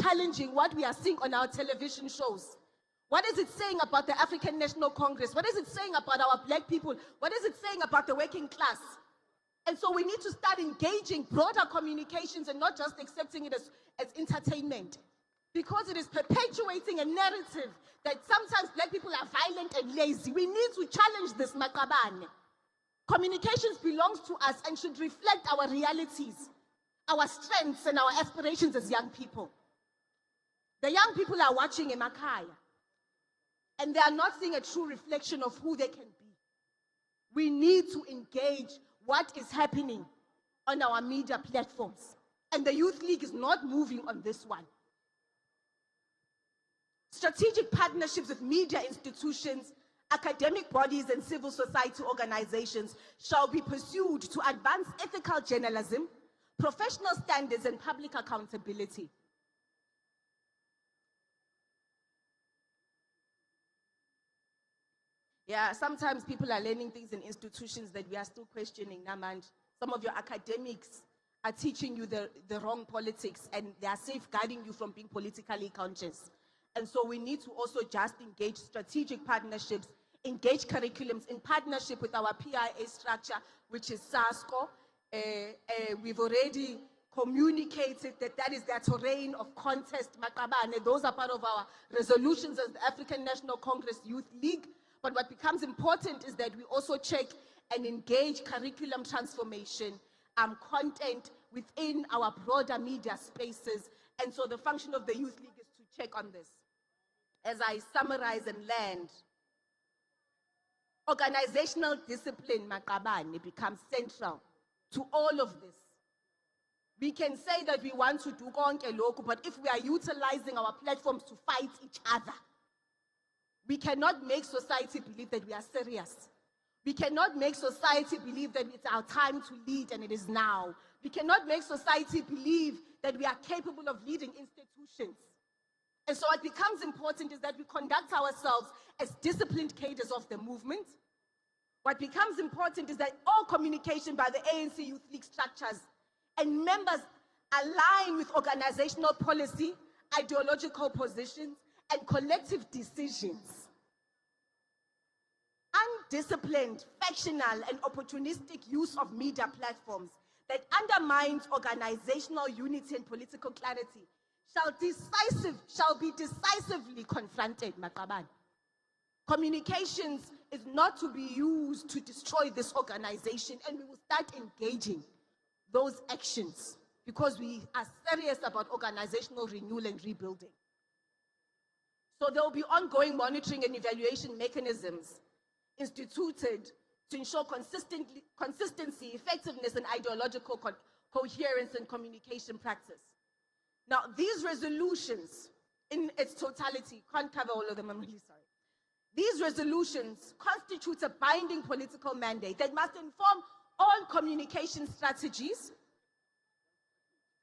S6: challenging what we are seeing on our television shows. What is it saying about the African National Congress? What is it saying about our black people? What is it saying about the working class? And so we need to start engaging broader communications and not just accepting it as entertainment, because it is perpetuating a narrative that sometimes black people are violent and lazy. We need to challenge this, Makabane. Communications belongs to us and should reflect our realities, our strengths, and our aspirations as young people. The young people are watching in Makaya, and they are not seeing a true reflection of who they can be. We need to engage what is happening on our media platforms. And the Youth League is not moving on this one. Strategic partnerships with media institutions, academic bodies, and civil society organizations shall be pursued to advance ethical journalism, professional standards, and public accountability. Yeah, sometimes people are learning things in institutions that we are still questioning, Namand. Some of your academics are teaching you the wrong politics, and they are safeguarding you from being politically conscious. And so we need to also just engage strategic partnerships, engage curriculums in partnership with our PIA structure, which is SASCO. We've already communicated that that is their terrain of contest, Maqabane. Those are part of our resolutions as the African National Congress Youth League. But what becomes important is that we also check and engage curriculum transformation, content within our broader media spaces. And so the function of the Youth League is to check on this. As I summarize and land, organizational discipline, Maqabane, becomes central to all of this. We can say that we want to do konke lokhu, but if we are utilizing our platforms to fight each other, we cannot make society believe that we are serious. We cannot make society believe that it's our time to lead and it is now. We cannot make society believe that we are capable of leading institutions. And so what becomes important is that we conduct ourselves as disciplined cadres of the movement. What becomes important is that all communication by the ANC Youth League structures and members align with organizational policy, ideological positions, and collective decisions. Undisciplined, factional, and opportunistic use of media platforms that undermines organizational unity and political clarity shall be decisively confronted, Maqabane. Communications is not to be used to destroy this organization, and we will start engaging those actions because we are serious about organizational renewal and rebuilding. So there will be ongoing monitoring and evaluation mechanisms instituted to ensure consistency, effectiveness, and ideological coherence in communication practice. Now, these resolutions in its totality, can't cover all of them, I'm really sorry. These resolutions constitute a binding political mandate that must inform all communication strategies,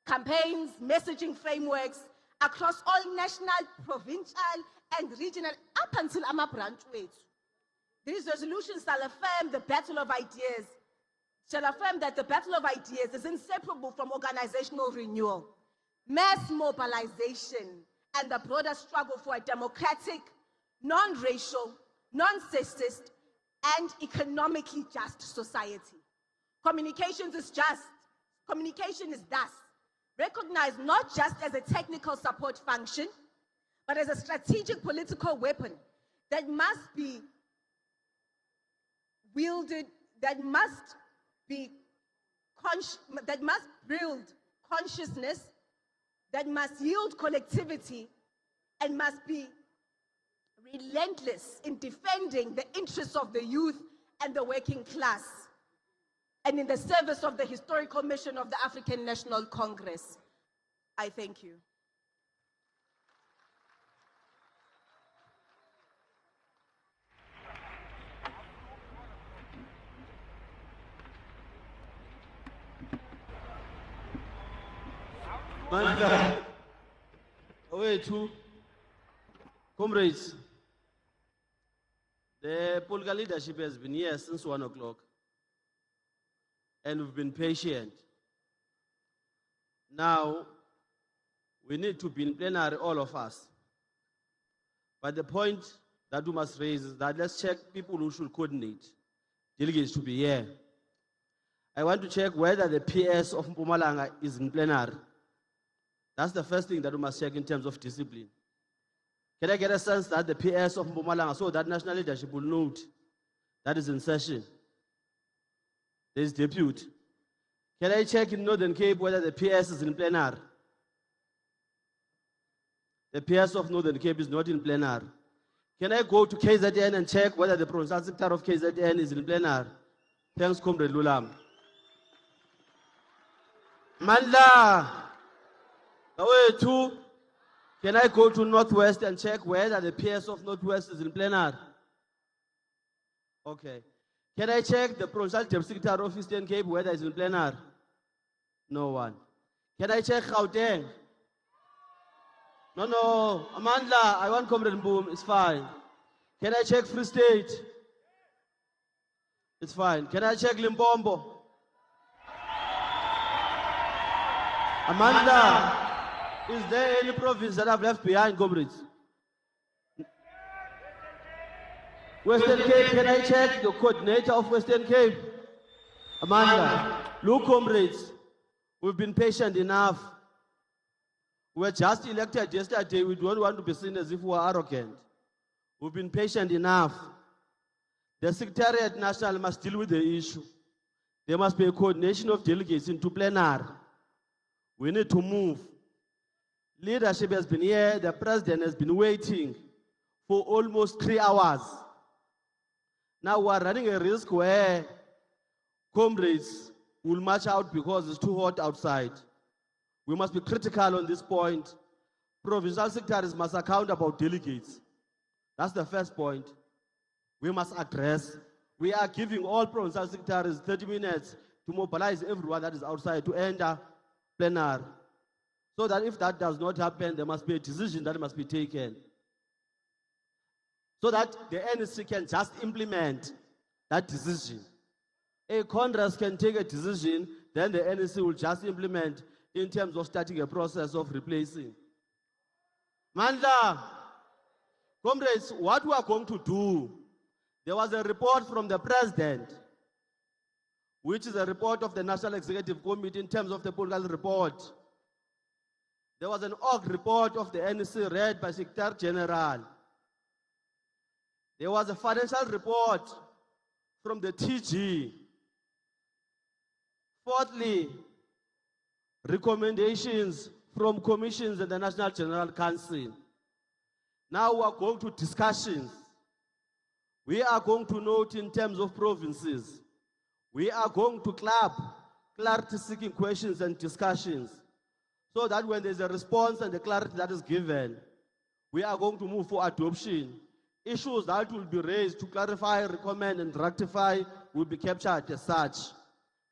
S6: campaigns, messaging frameworks across all national, provincial, and regional, up until our branch weights. These resolutions shall affirm the battle of ideas, shall affirm that the battle of ideas is inseparable from organizational renewal, mass mobilization, and the broader struggle for a democratic, non-racial, non-sexist, and economically just society. Communication is thus recognized not just as a technical support function, but as a strategic political weapon that must be wielded, that must build consciousness, that must yield collectivity, and must be relentless in defending the interests of the youth and the working class, and in the service of the historical mission of the African National Congress. I thank you.
S4: Two comrades, the political leadership has been here since 1 o'clock, and we've been patient. Now, we need to be in plenary, all of us. But the point that we must raise is that let's check people who should coordinate. Delegates to be here. I want to check whether the PS of Mpumalanga is in plenary. That's the first thing that we must check in terms of discipline. Can I get a sense that the PS of Mpumalanga, so that national leadership will note that is in session? There is deputy. Can I check in Northern Cape whether the PS is in plenary? The PS of Northern Cape is not in plenary. Can I go to KZN and check whether the provincial sector of KZN is in plenary? Thanks, Comrade Lulam. Mandla, away two. Can I go to Northwest and check whether the PS of Northwest is in plenary? Okay. Can I check the provincial deputy secretary of Eastern Cape whether it's in plenary? No one. Can I check Gauteng? No, Amandla, I want Comrade Boom, it's fine. Can I check Free State? It's fine. Can I check Limpopo? Amanda, is there any province that I've left behind, comrades? Western Cape, can I check the coordinator of Western Cape? Amanda, look, comrades, We've been patient enough. We were just elected yesterday. We don't want to be seen as if we are arrogant. We've been patient enough. The Secretariat National must deal with the issue. There must be a coordination of delegates into plenary. We need to move. Leadership has been here. The president has been waiting for almost 3 hours. Now we are running a risk where comrades will march out because it's too hot outside. We must be critical on this point. Provincial secretaries must account about delegates. That's the first point. We must address. We are giving all provincial secretaries 30 minutes to mobilize everyone that is outside to enter plenary. So that if that does not happen, there must be a decision that must be taken. So that the ANC can just implement that decision. A Congress can take a decision, then the ANC will just implement in terms of starting a process of replacing. Mandla, comrades, what we are going to do, there was a report from the president, which is a report of the National Executive Committee in terms of the political report. There was an org report of the NEC read by Secretary General. There was a financial report from the TG. Fourthly, recommendations from commissions and the National General Council. Now we are going to discussions. We are going to note in terms of provinces. We are going to club clarity-seeking questions and discussions so that when there's a response and the clarity that is given, we are going to move for adoption. Issues that will be raised to clarify, recommend, and rectify will be captured as such.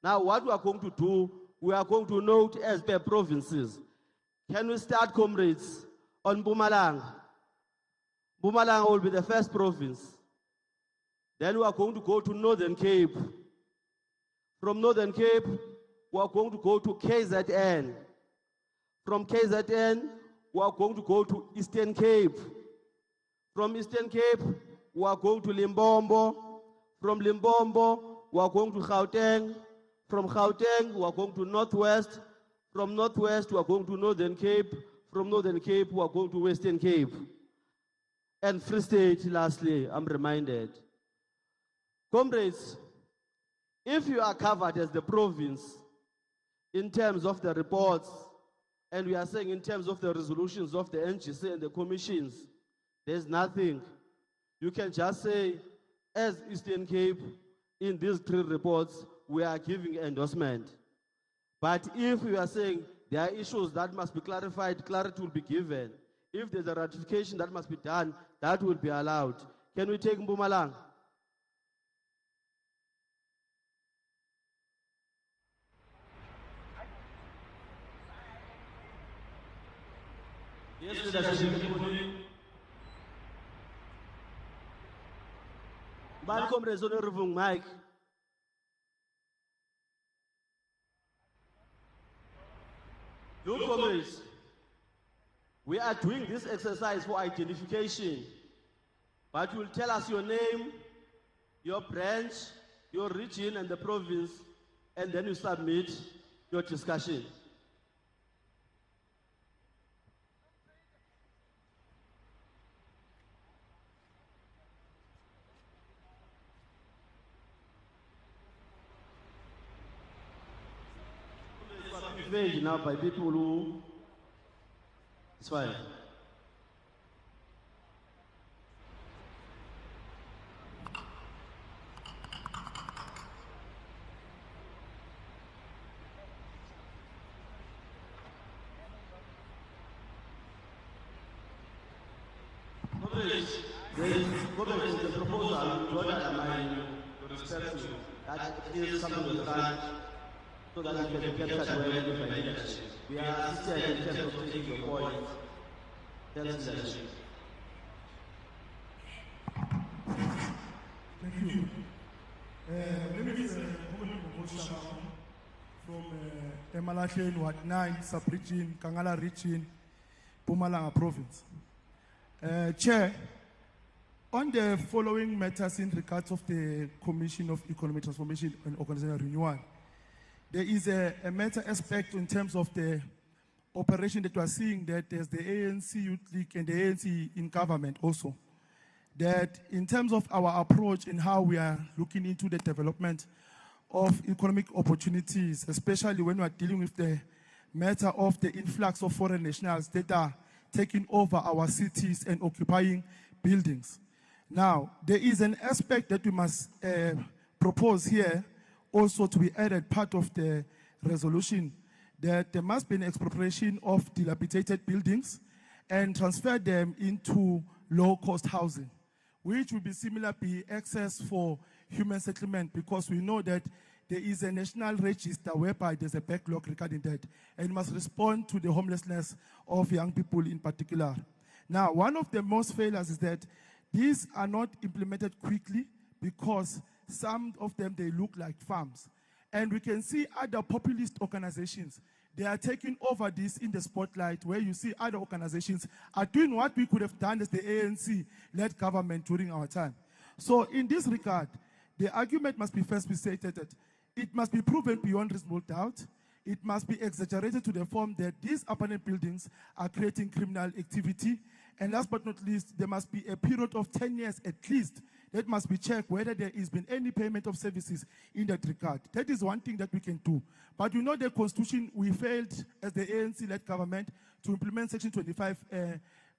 S4: Now, what we are going to do, we are going to note as per provinces. Can we start, comrades, on Mpumalanga? Mpumalanga will be the first province. Then we are going to go to Northern Cape. From Northern Cape, we are going to go to KZN. From KZN, we are going to go to Eastern Cape. From Eastern Cape, we are going to Limbombo. From Limbombo, we are going to Gauteng. From Gauteng, we are going to Northwest. From Northwest, we are going to Northern Cape. From Northern Cape, we are going to Western Cape. And Free State, lastly, I'm reminded. Comrades, if you are covered as the province in terms of the reports, and we are saying in terms of the resolutions of the NGC and the commissions, there's nothing. You can just say, as Eastern Cape, in these 3 reports, we are giving endorsement. But if we are saying there are issues that must be clarified, clarity will be given. If there's a ratification that must be done, that will be allowed. Can we take Mpumalanga? Yes, leadership. Ban comrades on the Mike. Look, comrades, we are doing this exercise for identification, but you will tell us your name, your branch, your region, and the province, and then you submit your discussion. Now by people who, it's fine. The proposal, Jordan and I respect you, that is something with that. So that we can capture where we find leadership. We are assisted in terms of taking your point. Thanks, leadership.
S7: Thank you. My name is from Emalachen, Ward 9, sub-region, Kangala region, Mpumalanga province. Chair, on the following matters in regards of the Commission of Economic Transformation and Organizational Renewal, there is a matter aspect in terms of the operation that we are seeing, that there's the ANC Youth League and the ANC in government also. That in terms of our approach in how we are looking into the development of economic opportunities, especially when we are dealing with the matter of the influx of foreign nationals that are taking over our cities and occupying buildings. Now, there is an aspect that we must propose here also to be added part of the resolution, that there must be an expropriation of dilapidated buildings and transfer them into low-cost housing, which will be similar be access for human settlement, because we know that there is a national register whereby there's a backlog regarding that, and must respond to the homelessness of young people in particular. Now, one of the most failures is that these are not implemented quickly because some of them, they look like farms. And we can see other populist organizations, they are taking over this in the spotlight, where you see other organizations are doing what we could have done as the ANC-led government during our time. So in this regard, the argument must be first be stated that it must be proven beyond reasonable doubt. It must be exaggerated to the form that these abandoned buildings are creating criminal activity. And last but not least, there must be a period of 10 years at least that must be checked whether there has been any payment of services in that regard. That is one thing that we can do. But you know, the Constitution, we failed as the ANC-led government to implement Section 25,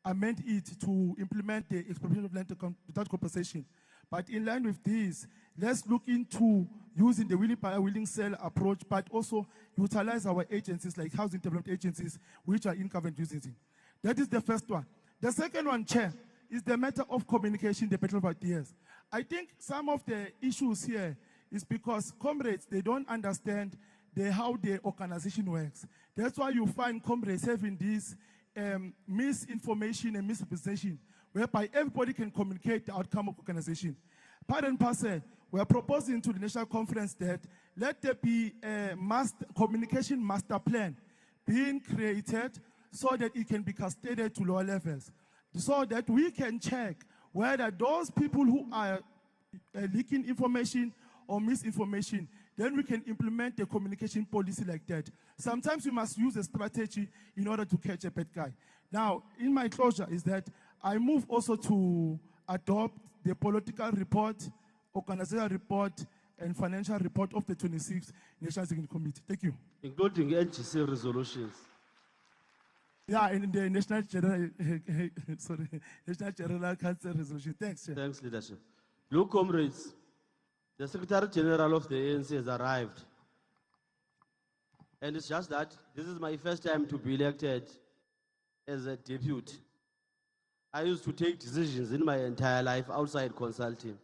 S7: amend it to implement the expropriation of land without compensation. But in line with this, let's look into using the willing buyer, willing sell approach, but also utilize our agencies like housing development agencies, which are in government using. That is the first one. The second one, Chair, is the matter of communication, the battle of ideas. I think some of the issues here is because comrades, they don't understand how the organization works. That's why you find comrades having this misinformation and misrepresentation, whereby everybody can communicate the outcome of organization. Part and parcel, we are proposing to the national conference that let there be a communication master plan being created so that it can be cascaded to lower levels, so that we can check whether those people who are leaking information or misinformation, then we can implement a communication policy like that. Sometimes we must use a strategy in order to catch a bad guy. Now, in my closure is that I move also to adopt the political report, organizational report, and financial report of the 26th National Executive Committee. Thank you.
S4: Including NGC resolutions.
S7: Yeah, in the National General Council resolution. Thanks, Chair.
S4: Thanks, leadership. Look, comrades, the Secretary General of the ANC has arrived. And it's just that this is my first time to be elected as a deputy. I used to take decisions in my entire life outside consulting.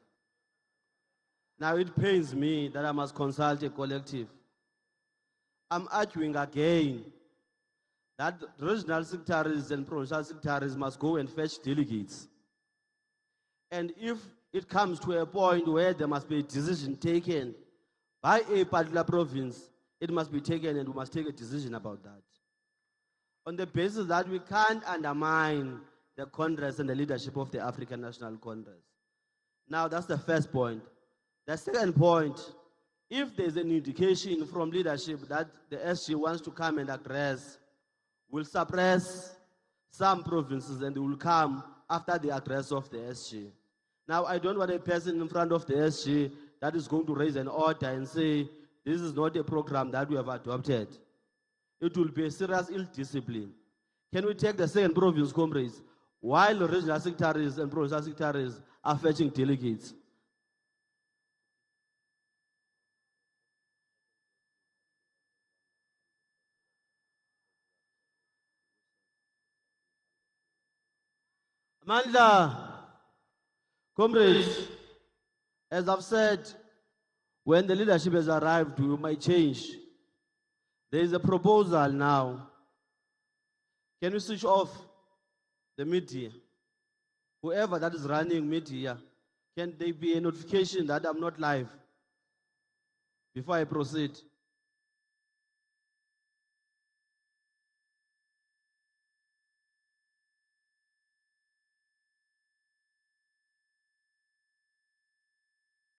S4: Now it pains me that I must consult a collective. I'm arguing again that regional secretaries and provincial secretaries must go and fetch delegates. And if it comes to a point where there must be a decision taken by a particular province, it must be taken and we must take a decision about that. On the basis that we can't undermine the Congress and the leadership of the African National Congress. Now that's the first point. The second point, if there's an indication from leadership that the SG wants to come and address, will suppress some provinces and they will come after the address of the SG. Now, I don't want a person in front of the SG that is going to raise an order and say, this is not a program that we have adopted. It will be a serious ill-discipline. Can we take the second province, comrades, while the regional secretaries and provincial secretaries are fetching delegates? Amandla, comrades, as I've said, when the leadership has arrived, we might change. There is a proposal now. Can we switch off the media? Whoever that is running media, can there be a notification that I'm not live before I proceed?